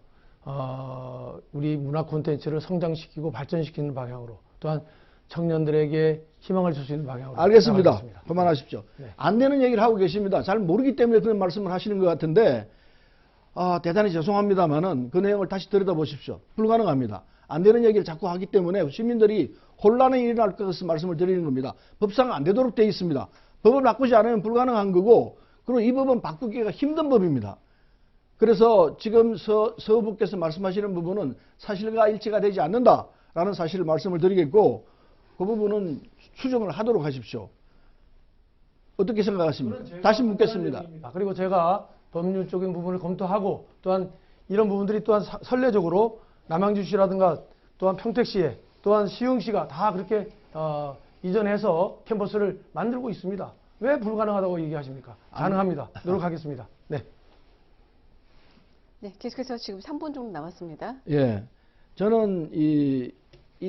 Speaker 4: 우리 문화 콘텐츠를 성장시키고 발전시키는 방향으로, 또한 청년들에게 희망을 줄 수 있는 방향으로.
Speaker 2: 알겠습니다.
Speaker 4: 나가겠습니다.
Speaker 2: 그만하십시오.
Speaker 4: 네.
Speaker 2: 안 되는 얘기를 하고 계십니다. 잘 모르기 때문에 그런 말씀을 하시는 것 같은데, 대단히 죄송합니다만은 그 내용을 다시 들여다보십시오. 불가능합니다. 안 되는 얘기를 자꾸 하기 때문에 시민들이 혼란이 일어날 것을 말씀을 드리는 겁니다. 법상 안 되도록 되어 있습니다. 법을 바꾸지 않으면 불가능한 거고, 그리고 이 법은 바꾸기가 힘든 법입니다. 그래서 지금 서부께서 말씀하시는 부분은 사실과 일치가 되지 않는다라는 사실을 말씀을 드리겠고, 그 부분은 수정을 하도록 하십시오. 어떻게 생각하십니까? 다시 묻겠습니다.
Speaker 4: 그리고 제가 법률적인 부분을 검토하고, 또한 이런 부분들이 또한 선례적으로 남양주시라든가 또한 평택시에, 또한 시흥시가 다 그렇게 이전해서 캠퍼스를 만들고 있습니다. 왜 불가능하다고 얘기하십니까? 가능합니다. 노력하겠습니다. 네.
Speaker 1: 네, 계속해서 지금 3분 정도 남았습니다.
Speaker 2: 예. 저는 이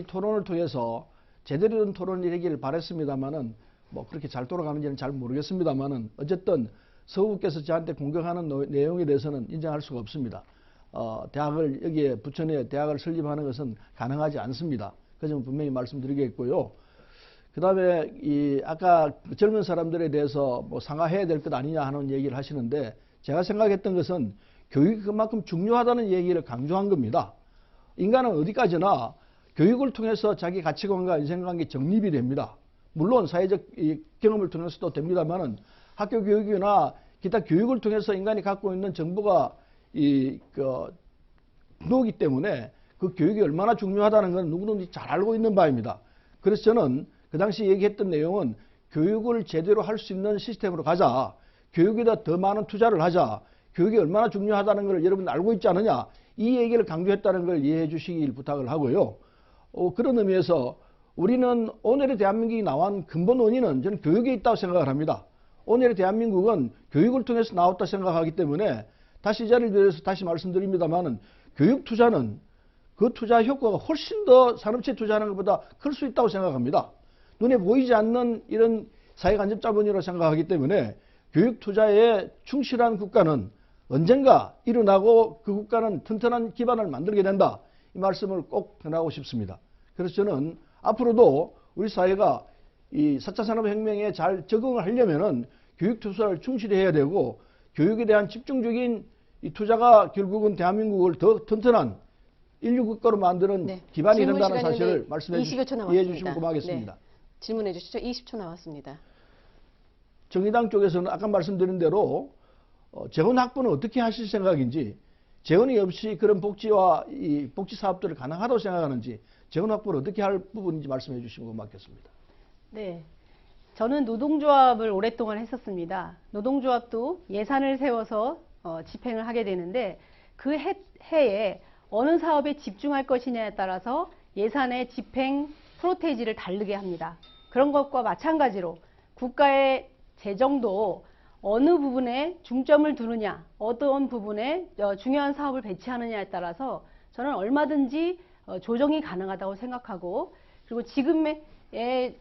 Speaker 2: 토론을 통해서 제대로 된 토론이 되기를 바랬습니다만은, 뭐 그렇게 잘 돌아가는지는 잘 모르겠습니다만은, 어쨌든 서울께서 저한테 공격하는 내용에 대해서는 인정할 수가 없습니다. 대학을 여기에 부천에 대학을 설립하는 것은 가능하지 않습니다. 그 점은 분명히 말씀드리겠고요. 그다음에 아까 젊은 사람들에 대해서 뭐 상하해야 될 것 아니냐 하는 얘기를 하시는데, 제가 생각했던 것은 교육이 그만큼 중요하다는 얘기를 강조한 겁니다. 인간은 어디까지나 교육을 통해서 자기 가치관과 인생관계 정립이 됩니다. 물론 사회적 경험을 통해서도 됩니다만은, 학교 교육이나 기타 교육을 통해서 인간이 갖고 있는 정보가 누구기 때문에 그 교육이 얼마나 중요하다는 건 누구든지 잘 알고 있는 바입니다. 그래서 저는 그 당시 얘기했던 내용은 교육을 제대로 할 수 있는 시스템으로 가자, 교육에다 더 많은 투자를 하자, 교육이 얼마나 중요하다는 걸 여러분 알고 있지 않느냐, 이 얘기를 강조했다는 걸 이해해 주시길 부탁을 하고요. 그런 의미에서 우리는 오늘의 대한민국이 나온 근본 원인은 저는 교육에 있다고 생각을 합니다. 오늘의 대한민국은 교육을 통해서 나왔다 생각하기 때문에, 다시 이 자리를 빌어서 다시 말씀드립니다만은, 교육 투자는 그 투자 효과가 훨씬 더 산업체 투자하는 것보다 클 수 있다고 생각합니다. 눈에 보이지 않는 이런 사회간접자본이라고 생각하기 때문에, 교육 투자에 충실한 국가는 언젠가 일어나고 그 국가는 튼튼한 기반을 만들게 된다, 이 말씀을 꼭 전하고 싶습니다. 그래서 저는 앞으로도 우리 사회가 이 4차 산업혁명에 잘 적응을 하려면은 교육 투자를 충실히 해야 되고, 교육에 대한 집중적인 이 투자가 결국은 대한민국을 더 튼튼한 인류 국가로 만드는
Speaker 1: 네.
Speaker 2: 기반이
Speaker 1: 질문
Speaker 2: 된다는
Speaker 1: 시간이
Speaker 2: 사실을 말씀해
Speaker 1: 20여 초 남았습니다.
Speaker 2: 이해해 주시면 고맙겠습니다.
Speaker 1: 네. 질문해 주시죠. 20초 남았습니다.
Speaker 2: 정의당 쪽에서는 아까 말씀드린 대로 재원 확보는 어떻게 하실 생각인지, 재원이 없이 그런 복지와 이 복지 사업들을 가능하다고 생각하는지, 재원 확보를 어떻게 할 부분인지 말씀해 주시면 고맙겠습니다.
Speaker 3: 네. 저는 노동조합을 오랫동안 했었습니다. 노동조합도 예산을 세워서 집행을 하게 되는데, 그 해에 어느 사업에 집중할 것이냐에 따라서 예산의 집행 프로테이지를 다르게 합니다. 그런 것과 마찬가지로 국가의 재정도 어느 부분에 중점을 두느냐, 어떤 부분에 중요한 사업을 배치하느냐에 따라서 저는 얼마든지 조정이 가능하다고 생각하고, 그리고 지금의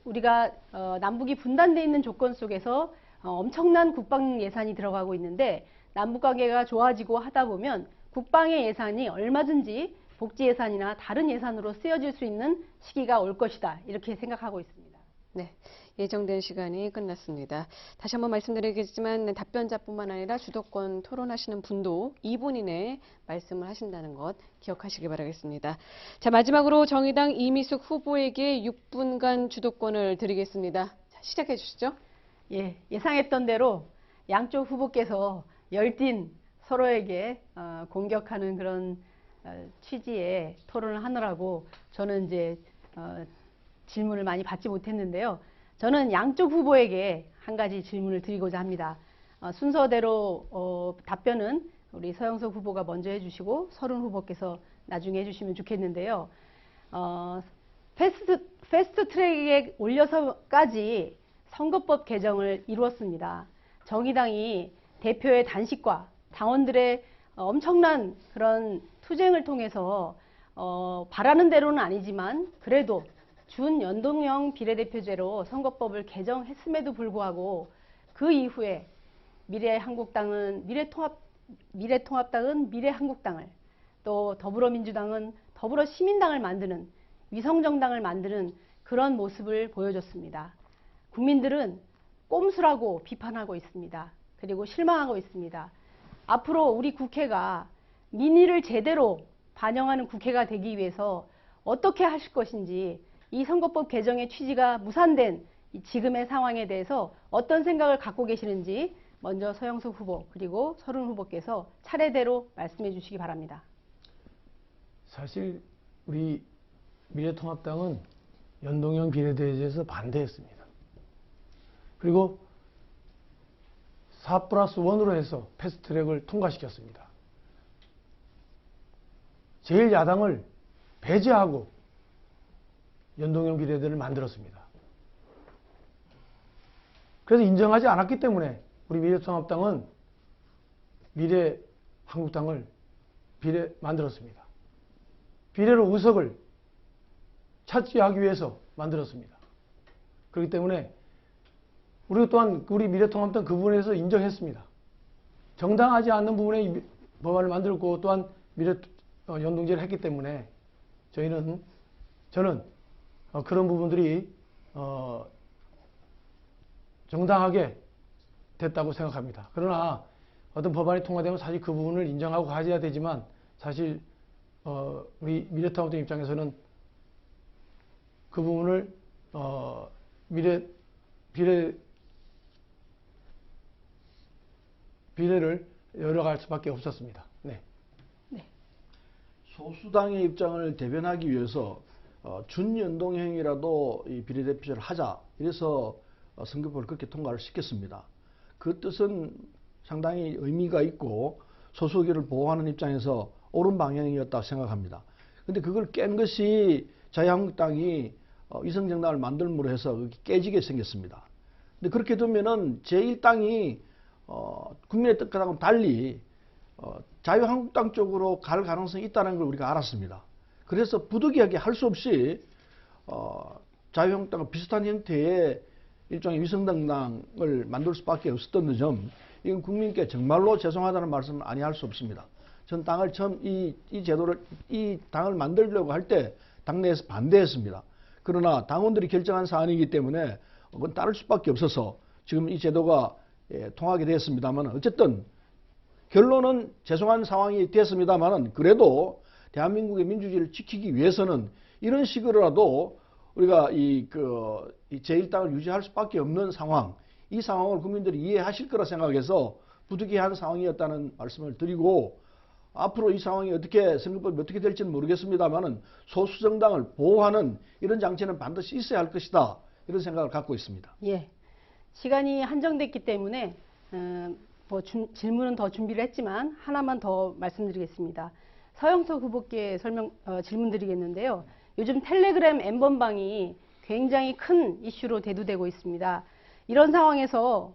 Speaker 3: 우리가 남북이 분단되어 있는 조건 속에서 엄청난 국방 예산이 들어가고 있는데, 남북 관계가 좋아지고 하다 보면 국방의 예산이 얼마든지 복지 예산이나 다른 예산으로 쓰여질 수 있는 시기가 올 것이다, 이렇게 생각하고 있습니다.
Speaker 1: 네, 예정된 시간이 끝났습니다. 다시 한번 말씀드리겠지만, 답변자뿐만 아니라 주도권 토론하시는 분도 2분 이내에 말씀을 하신다는 것 기억하시기 바라겠습니다. 자, 마지막으로 정의당 이미숙 후보에게 6분간 주도권을 드리겠습니다. 자, 시작해 주시죠.
Speaker 3: 예, 예상했던 대로 양쪽 후보께서 열띤 서로에게 공격하는 그런 취지의 토론을 하느라고 저는 이제 질문을 많이 받지 못했는데요. 저는 양쪽 후보에게 한 가지 질문을 드리고자 합니다. 순서대로 답변은 우리 서영석 후보가 먼저 해주시고 서른 후보께서 나중에 해주시면 좋겠는데요. 패스트 트랙에 올려서까지 선거법 개정을 이루었습니다. 정의당이 대표의 단식과 당원들의 엄청난 그런 투쟁을 통해서 바라는 대로는 아니지만 그래도 준연동형 비례대표제로 선거법을 개정했음에도 불구하고 그 이후에 미래통합당은 미래한국당을, 또 더불어민주당은 더불어시민당을 만드는 위성정당을 만드는 그런 모습을 보여줬습니다. 국민들은 꼼수라고 비판하고 있습니다. 그리고 실망하고 있습니다. 앞으로 우리 국회가 민의를 제대로 반영하는 국회가 되기 위해서 어떻게 하실 것인지, 이 선거법 개정의 취지가 무산된 지금의 상황에 대해서 어떤 생각을 갖고 계시는지 먼저 서영석 후보 그리고 서른 후보께서 차례대로 말씀해 주시기 바랍니다.
Speaker 4: 사실 우리 미래통합당은 연동형 비례대회제에서 반대했습니다. 그리고 4+1으로 해서 패스트트랙을 통과시켰습니다. 제1야당을 배제하고 연동형 비례대회를 만들었습니다. 그래서 인정하지 않았기 때문에 우리 미래통합당은 미래한국당을 만들었습니다. 비례로 의석을 차지하기 위해서 만들었습니다. 그렇기 때문에 우리 또한 우리 미래통합당 그 부분에서 인정했습니다. 정당하지 않는 부분에 이 법안을 만들고 또한 연동제를 했기 때문에 저는 그런 부분들이 정당하게 됐다고 생각합니다. 그러나 어떤 법안이 통과되면 사실 그 부분을 인정하고 가져야 되지만, 사실 우리 미래통합당 입장에서는 그 부분을 비례를 열어갈 수밖에 없었습니다. 네.
Speaker 2: 소수당의 입장을 대변하기 위해서 준연동형이라도 이 비례대표제를 하자, 이래서 선거법을 그렇게 통과를 시켰습니다. 그 뜻은 상당히 의미가 있고 소수의견을 보호하는 입장에서 옳은 방향이었다고 생각합니다. 그런데 그걸 깬 것이 자유한국당이 위성정당을 만들므로 해서 깨지게 생겼습니다. 근데 그렇게 되면은 제1당이 국민의 뜻과는 달리 자유한국당 쪽으로 갈 가능성이 있다는 걸 우리가 알았습니다. 그래서 부득이하게 할 수 없이 자유한국당과 비슷한 형태의 일종의 위성정당을 만들 수밖에 없었던 점, 이건 국민께 정말로 죄송하다는 말씀을 아니할 수 없습니다. 전 당을 처음 이 당을 만들려고 할 때 당내에서 반대했습니다. 그러나 당원들이 결정한 사안이기 때문에 그건 따를 수밖에 없어서 지금 이 제도가 통하게 되었습니다만, 어쨌든 결론은 죄송한 상황이 됐습니다만, 그래도 대한민국의 민주주의를 지키기 위해서는 이런 식으로라도 우리가 이 제1당을 유지할 수밖에 없는 상황, 이 상황을 국민들이 이해하실 거라 생각해서 부득이한 상황이었다는 말씀을 드리고, 앞으로 이 상황이 선거법이 어떻게 될지는 모르겠습니다만 소수정당을 보호하는 이런 장치는 반드시 있어야 할 것이다, 이런 생각을 갖고 있습니다.
Speaker 3: 예, 시간이 한정됐기 때문에 질문은 더 준비를 했지만 하나만 더 말씀드리겠습니다. 서영석 후보께 질문 드리겠는데요. 요즘 텔레그램 N번방이 굉장히 큰 이슈로 대두되고 있습니다. 이런 상황에서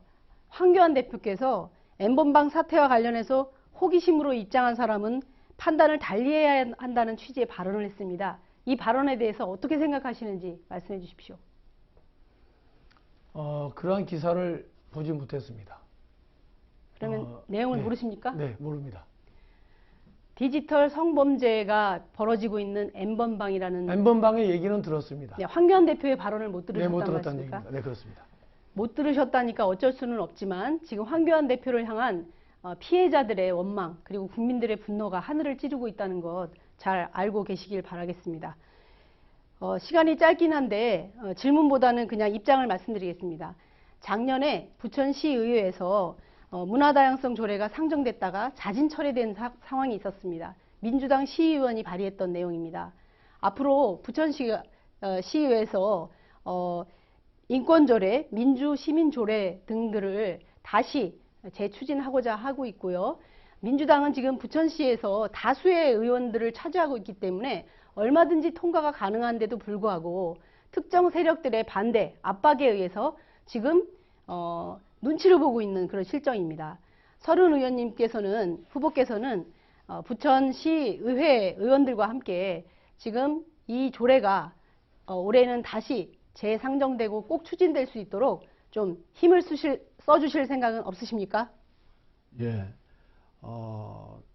Speaker 3: 황교안 대표께서 N번방 사태와 관련해서 호기심으로 입장한 사람은 판단을 달리해야 한다는 취지의 발언을 했습니다. 이 발언에 대해서 어떻게 생각하시는지 말씀해 주십시오.
Speaker 4: 그러한 기사를 보지 못했습니다.
Speaker 3: 그러면 내용을
Speaker 4: 네.
Speaker 3: 모르십니까?
Speaker 4: 네, 모릅니다.
Speaker 3: 디지털 성범죄가 벌어지고 있는 N번방이라는
Speaker 4: N번방의 얘기는 들었습니다.
Speaker 3: 네, 황교안 대표의 발언을 못
Speaker 4: 네, 못
Speaker 3: 들으셨단
Speaker 4: 들었다는
Speaker 3: 말씀입니까?
Speaker 4: 얘기입니다. 네, 그렇습니다.
Speaker 3: 못 들으셨다니까 어쩔 수는 없지만 지금 황교안 대표를 향한 피해자들의 원망 그리고 국민들의 분노가 하늘을 찌르고 있다는 것 잘 알고 계시길 바라겠습니다. 시간이 짧긴 한데 질문보다는 그냥 입장을 말씀드리겠습니다. 작년에 부천시의회에서 문화다양성 조례가 상정됐다가 자진 철회된 상황이 있었습니다. 민주당 시의원이 발의했던 내용입니다. 앞으로 부천시의회에서 인권조례, 민주시민조례 등들을 다시 재추진하고자 하고 있고요. 민주당은 지금 부천시에서 다수의 의원들을 차지하고 있기 때문에 얼마든지 통과가 가능한데도 불구하고 특정 세력들의 반대, 압박에 의해서 지금 눈치를 보고 있는 그런 실정입니다. 서른 후보께서는 부천시의회 의원들과 함께 지금 이 조례가 올해는 다시 재상정되고 꼭 추진될 수 있도록 좀 힘을 써주실 생각은 없으십니까?
Speaker 2: 예,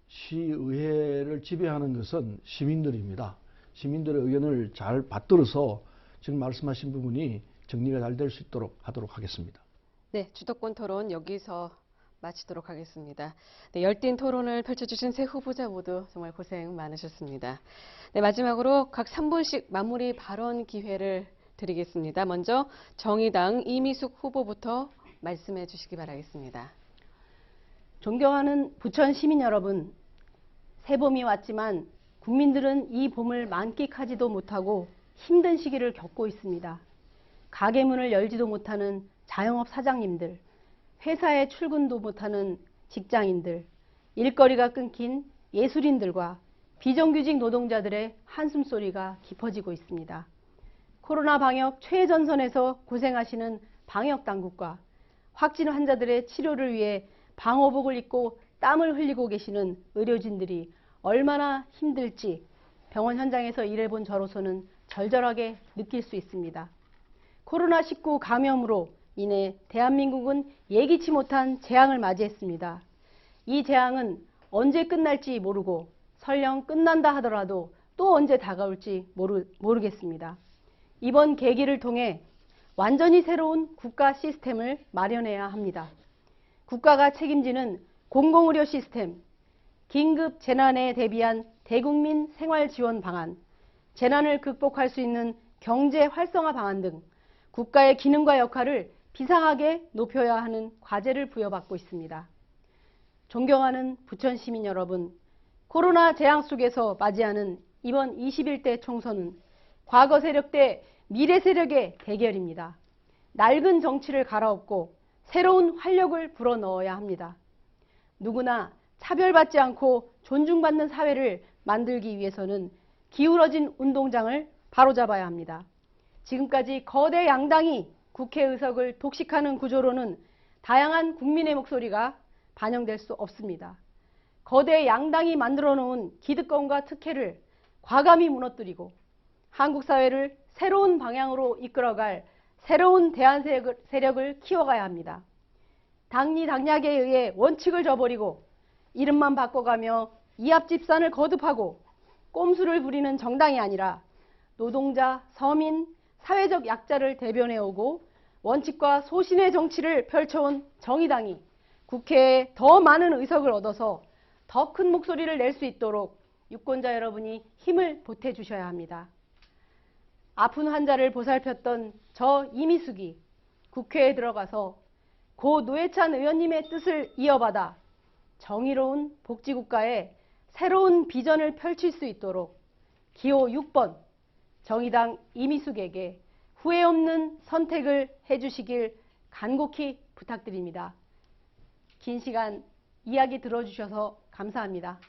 Speaker 2: 시의회를 지배하는 것은 시민들입니다. 시민들의 의견을 잘 받들어서 지금 말씀하신 부분이 정리가 잘 될 수 있도록 하도록 하겠습니다.
Speaker 1: 네, 주도권 토론 여기서 마치도록 하겠습니다. 네, 열띤 토론을 펼쳐주신 세 후보자 모두 정말 고생 많으셨습니다. 네, 마지막으로 각 3분씩 마무리 발언 기회를 드리겠습니다. 먼저 정의당 이미숙 후보부터 말씀해 주시기 바라겠습니다.
Speaker 3: 존경하는 부천 시민 여러분, 새봄이 왔지만 국민들은 이 봄을 만끽하지도 못하고 힘든 시기를 겪고 있습니다. 가게 문을 열지도 못하는 자영업 사장님들, 회사에 출근도 못하는 직장인들, 일거리가 끊긴 예술인들과 비정규직 노동자들의 한숨소리가 깊어지고 있습니다. 코로나 방역 최전선에서 고생하시는 방역 당국과 확진 환자들의 치료를 위해 방호복을 입고 땀을 흘리고 계시는 의료진들이 얼마나 힘들지 병원 현장에서 일해본 저로서는 절절하게 느낄 수 있습니다. 코로나19 감염으로 인해 대한민국은 예기치 못한 재앙을 맞이했습니다. 이 재앙은 언제 끝날지 모르고 설령 끝난다 하더라도 또 언제 다가올지 모르겠습니다. 이번 계기를 통해 완전히 새로운 국가 시스템을 마련해야 합니다. 국가가 책임지는 공공의료 시스템, 긴급 재난에 대비한 대국민 생활지원 방안, 재난을 극복할 수 있는 경제 활성화 방안 등 국가의 기능과 역할을 비상하게 높여야 하는 과제를 부여받고 있습니다. 존경하는 부천 시민 여러분, 코로나 재앙 속에서 맞이하는 이번 21대 총선은 과거 세력 대 미래 세력의 대결입니다. 낡은 정치를 갈아엎고 새로운 활력을 불어넣어야 합니다. 누구나 차별받지 않고 존중받는 사회를 만들기 위해서는 기울어진 운동장을 바로잡아야 합니다. 지금까지 거대 양당이 국회 의석을 독식하는 구조로는 다양한 국민의 목소리가 반영될 수 없습니다. 거대 양당이 만들어 놓은 기득권과 특혜를 과감히 무너뜨리고 한국 사회를 새로운 방향으로 이끌어갈 새로운 대안 세력을 키워가야 합니다. 당리당략에 의해 원칙을 저버리고 이름만 바꿔가며 이합집산을 거듭하고 꼼수를 부리는 정당이 아니라 노동자, 서민, 사회적 약자를 대변해오고 원칙과 소신의 정치를 펼쳐온 정의당이 국회에 더 많은 의석을 얻어서 더 큰 목소리를 낼 수 있도록 유권자 여러분이 힘을 보태주셔야 합니다. 아픈 환자를 보살폈던 저 이미숙이 국회에 들어가서 고 노회찬 의원님의 뜻을 이어받아 정의로운 복지국가의 새로운 비전을 펼칠 수 있도록 기호 6번 정의당 이미숙에게 후회 없는 선택을 해주시길 간곡히 부탁드립니다. 긴 시간 이야기 들어주셔서 감사합니다.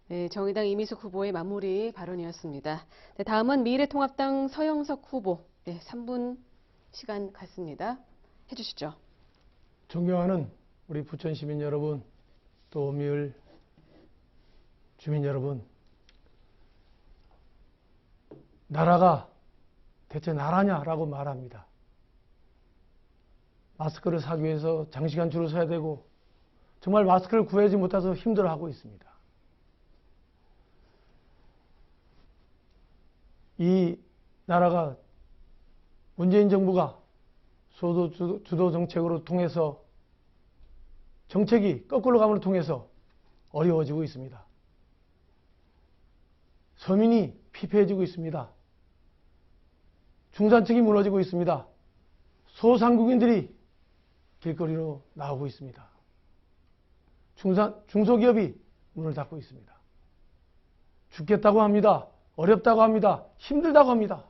Speaker 1: 네, 정의당 이미숙 후보의 마무리 발언이었습니다. 네, 다음은 미래통합당 서영석 후보, 3분 시간 갖습니다. 해주시죠.
Speaker 4: 존경하는 우리 부천 시민 여러분, 또 오미을 주민 여러분, 나라가 대체 나라냐라고 말합니다. 마스크를 사기 위해서 장시간 줄을 서야 되고 정말 마스크를 구하지 못해서 힘들어하고 있습니다. 이 나라가 문재인 정부가 소도 주도 정책으로 통해서 정책이 거꾸로 감을 통해서 어려워지고 있습니다. 서민이 피폐해지고 있습니다. 중산층이 무너지고 있습니다. 소상공인들이 길거리로 나오고 있습니다. 중소기업이 문을 닫고 있습니다. 죽겠다고 합니다. 어렵다고 합니다. 힘들다고 합니다.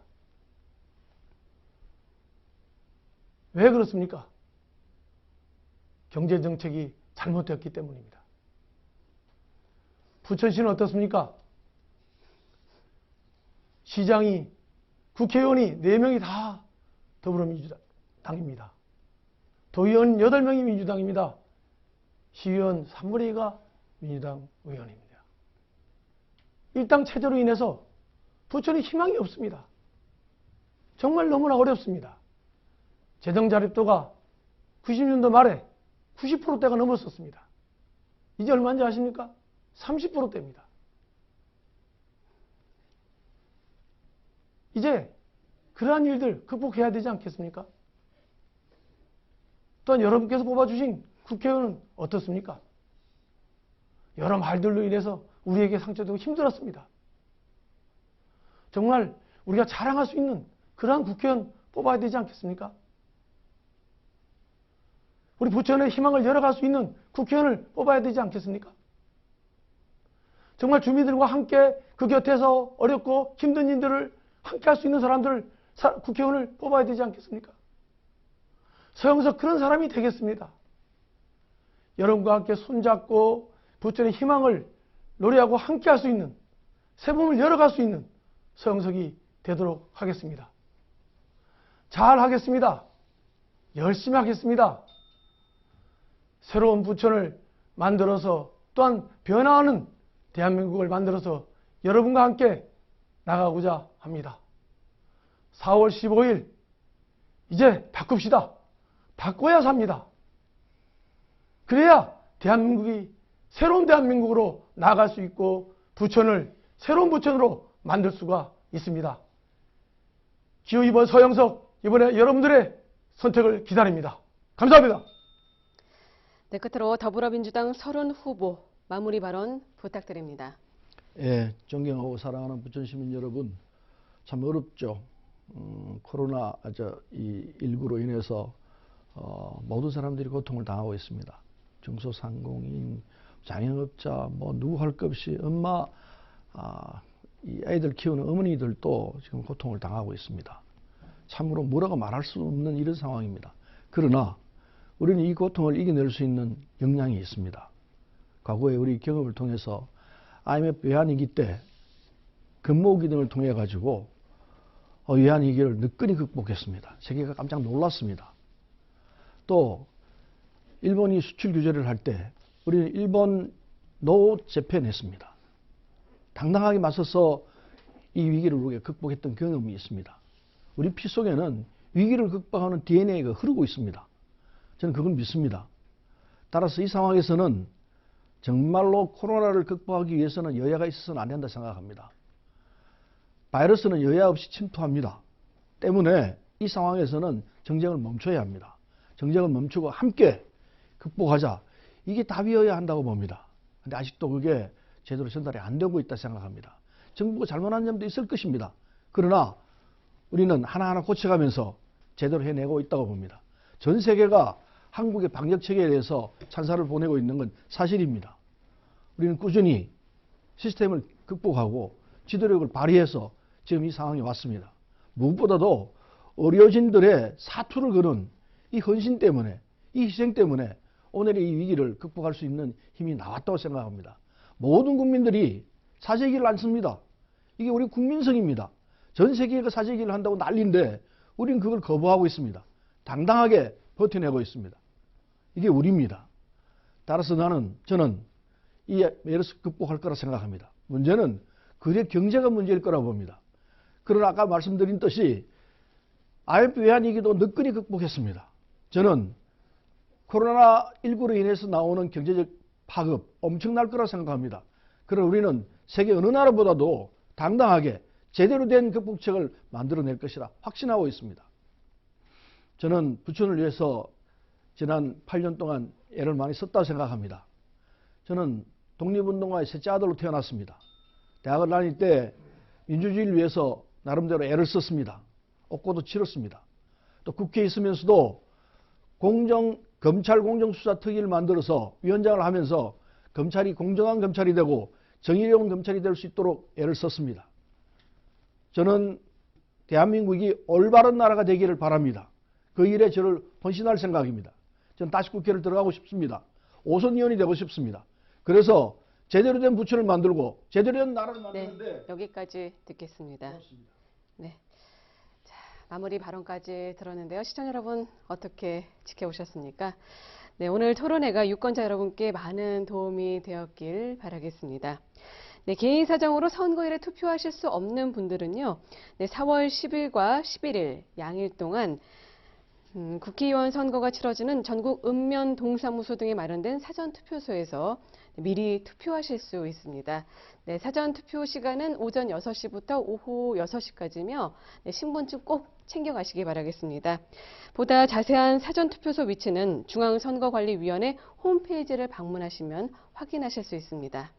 Speaker 4: 왜 그렇습니까? 경제정책이 잘못되었기 때문입니다. 부천시는 어떻습니까? 시장이, 국회의원이 4명이 다 더불어민주당입니다. 도의원 8명이 민주당입니다. 시의원 3분의 2가 민주당 의원입니다. 일당 체제로 인해서 부천이 희망이 없습니다. 정말 너무나 어렵습니다. 재정 자립도가 90년도 말에 90%대가 넘었었습니다. 이제 얼마인지 아십니까? 30%대입니다. 이제 그러한 일들 극복해야 되지 않겠습니까? 또한 여러분께서 뽑아주신 국회의원은 어떻습니까? 여러 말들로 인해서 우리에게 상처되고 힘들었습니다. 정말 우리가 자랑할 수 있는 그러한 국회의원 뽑아야 되지 않겠습니까? 우리 부천의 희망을 열어갈 수 있는 국회의원을 뽑아야 되지 않겠습니까? 정말 주민들과 함께 그 곁에서 어렵고 힘든 일들을 함께 할 수 있는 사람들을 국회의원을 뽑아야 되지 않겠습니까? 서영석 그런 사람이 되겠습니다. 여러분과 함께 손잡고 부천의 희망을 노래하고 함께 할 수 있는, 새 봄을 열어갈 수 있는 서영석이 되도록 하겠습니다. 잘 하겠습니다. 열심히 하겠습니다. 새로운 부천을 만들어서 또한 변화하는 대한민국을 만들어서 여러분과 함께 나가고자 합니다. 4월 15일 이제 바꿉시다. 바꿔야 삽니다. 그래야 대한민국이 새로운 대한민국으로 나아갈 수 있고 부천을 새로운 부천으로 만들 수가 있습니다. 기호 2번 서영석, 이번에 여러분들의 선택을 기다립니다. 감사합니다.
Speaker 1: 네, 끝으로 더불어민주당 서른 후보 마무리 발언 부탁드립니다.
Speaker 2: 예, 존경하고 사랑하는 부천 시민 여러분, 참 어렵죠. 코로나 이 19로 인해서 모든 사람들이 고통을 당하고 있습니다. 중소상공인, 자영업자, 뭐 누구 할 것 없이 엄마, 이 아이들 키우는 어머니들도 지금 고통을 당하고 있습니다. 참으로 뭐라고 말할 수 없는 이런 상황입니다. 그러나 우리는 이 고통을 이겨낼 수 있는 역량이 있습니다. 과거에 우리 경험을 통해서 IMF 외환위기 때 금모으기 등을 통해 가지고 외환위기를 느끼니 극복했습니다. 세계가 깜짝 놀랐습니다. 또 일본이 수출 규제를 할 때 우리는 일본 노 재팬했습니다. 당당하게 맞서서 이 위기를 우리가 극복했던 경험이 있습니다. 우리 피 속에는 위기를 극복하는 DNA가 흐르고 있습니다. 저는 그걸 믿습니다. 따라서 이 상황에서는 정말로 코로나를 극복하기 위해서는 여야가 있어서는 안 된다 생각합니다. 바이러스는 여야 없이 침투합니다. 때문에 이 상황에서는 정쟁을 멈춰야 합니다. 정쟁을 멈추고 함께 극복하자. 이게 답이어야 한다고 봅니다. 근데 아직도 그게 제대로 전달이 안 되고 있다 생각합니다. 정부가 잘못한 점도 있을 것입니다. 그러나 우리는 하나하나 고쳐가면서 제대로 해내고 있다고 봅니다. 전 세계가 한국의 방역 체계에 대해서 찬사를 보내고 있는 건 사실입니다. 우리는 꾸준히 시스템을 극복하고 지도력을 발휘해서 지금 이 상황에 왔습니다. 무엇보다도 의료진들의 사투를 거는 이 헌신 때문에, 이 희생 때문에 오늘의 이 위기를 극복할 수 있는 힘이 나왔다고 생각합니다. 모든 국민들이 사재기를 안 씁니다. 이게 우리 국민성입니다. 전 세계가 사재기를 한다고 난리인데 우리는 그걸 거부하고 있습니다. 당당하게 버텨내고 있습니다. 이게 우리입니다. 따라서 저는 이 메르스 극복할 거라 생각합니다. 문제는 그의 경제가 문제일 거라고 봅니다. 그러나 아까 말씀드린 듯이 IMF 외환위기도 느끼니 극복했습니다. 저는 코로나19로 인해서 나오는 경제적 파급 엄청날 거라 생각합니다. 그러나 우리는 세계 어느 나라보다도 당당하게 제대로 된 극복책을 만들어낼 것이라 확신하고 있습니다. 저는 부천을 위해서 지난 8년 동안 애를 많이 썼다고 생각합니다. 저는 독립운동가의 셋째 아들로 태어났습니다. 대학을 다닐 때 민주주의를 위해서 나름대로 애를 썼습니다. 옥고도 치렀습니다. 또 국회에 있으면서도 검찰 공정수사특위를 만들어서 위원장을 하면서 검찰이 공정한 검찰이 되고 정의로운 검찰이 될 수 있도록 애를 썼습니다. 저는 대한민국이 올바른 나라가 되기를 바랍니다. 그 일에 저를 헌신할 생각입니다. 저는 다시 국회를 들어가고 싶습니다. 5선 의원이 되고 싶습니다. 그래서 제대로 된 부천을 만들고 제대로 된 나라를 만드는데
Speaker 1: 네, 여기까지 듣겠습니다.
Speaker 2: 고맙습니다.
Speaker 1: 네. 자, 마무리 발언까지 들었는데요. 시청자 여러분 어떻게 지켜보셨습니까? 네, 오늘 토론회가 유권자 여러분께 많은 도움이 되었길 바라겠습니다. 네, 개인 사정으로 선거일에 투표하실 수 없는 분들은요. 네, 4월 10일과 11일 양일 동안 국회의원 선거가 치러지는 전국 읍면 동사무소 등에 마련된 사전투표소에서 미리 투표하실 수 있습니다. 네, 사전투표 시간은 오전 6시부터 오후 6시까지며 신분증 꼭 챙겨가시기 바라겠습니다. 보다 자세한 사전투표소 위치는 중앙선거관리위원회 홈페이지를 방문하시면 확인하실 수 있습니다.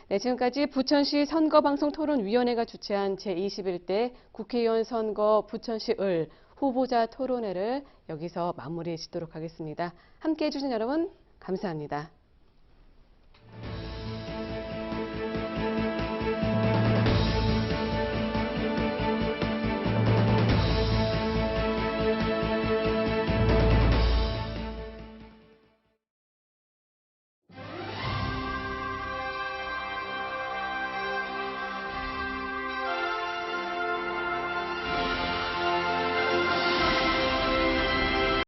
Speaker 1: 네, 지금까지 부천시 선거방송토론위원회가 주최한 제21대 국회의원 선거 부천시 을 후보자 토론회를 여기서 마무리 짓도록 하겠습니다. 함께해 주신 여러분 감사합니다.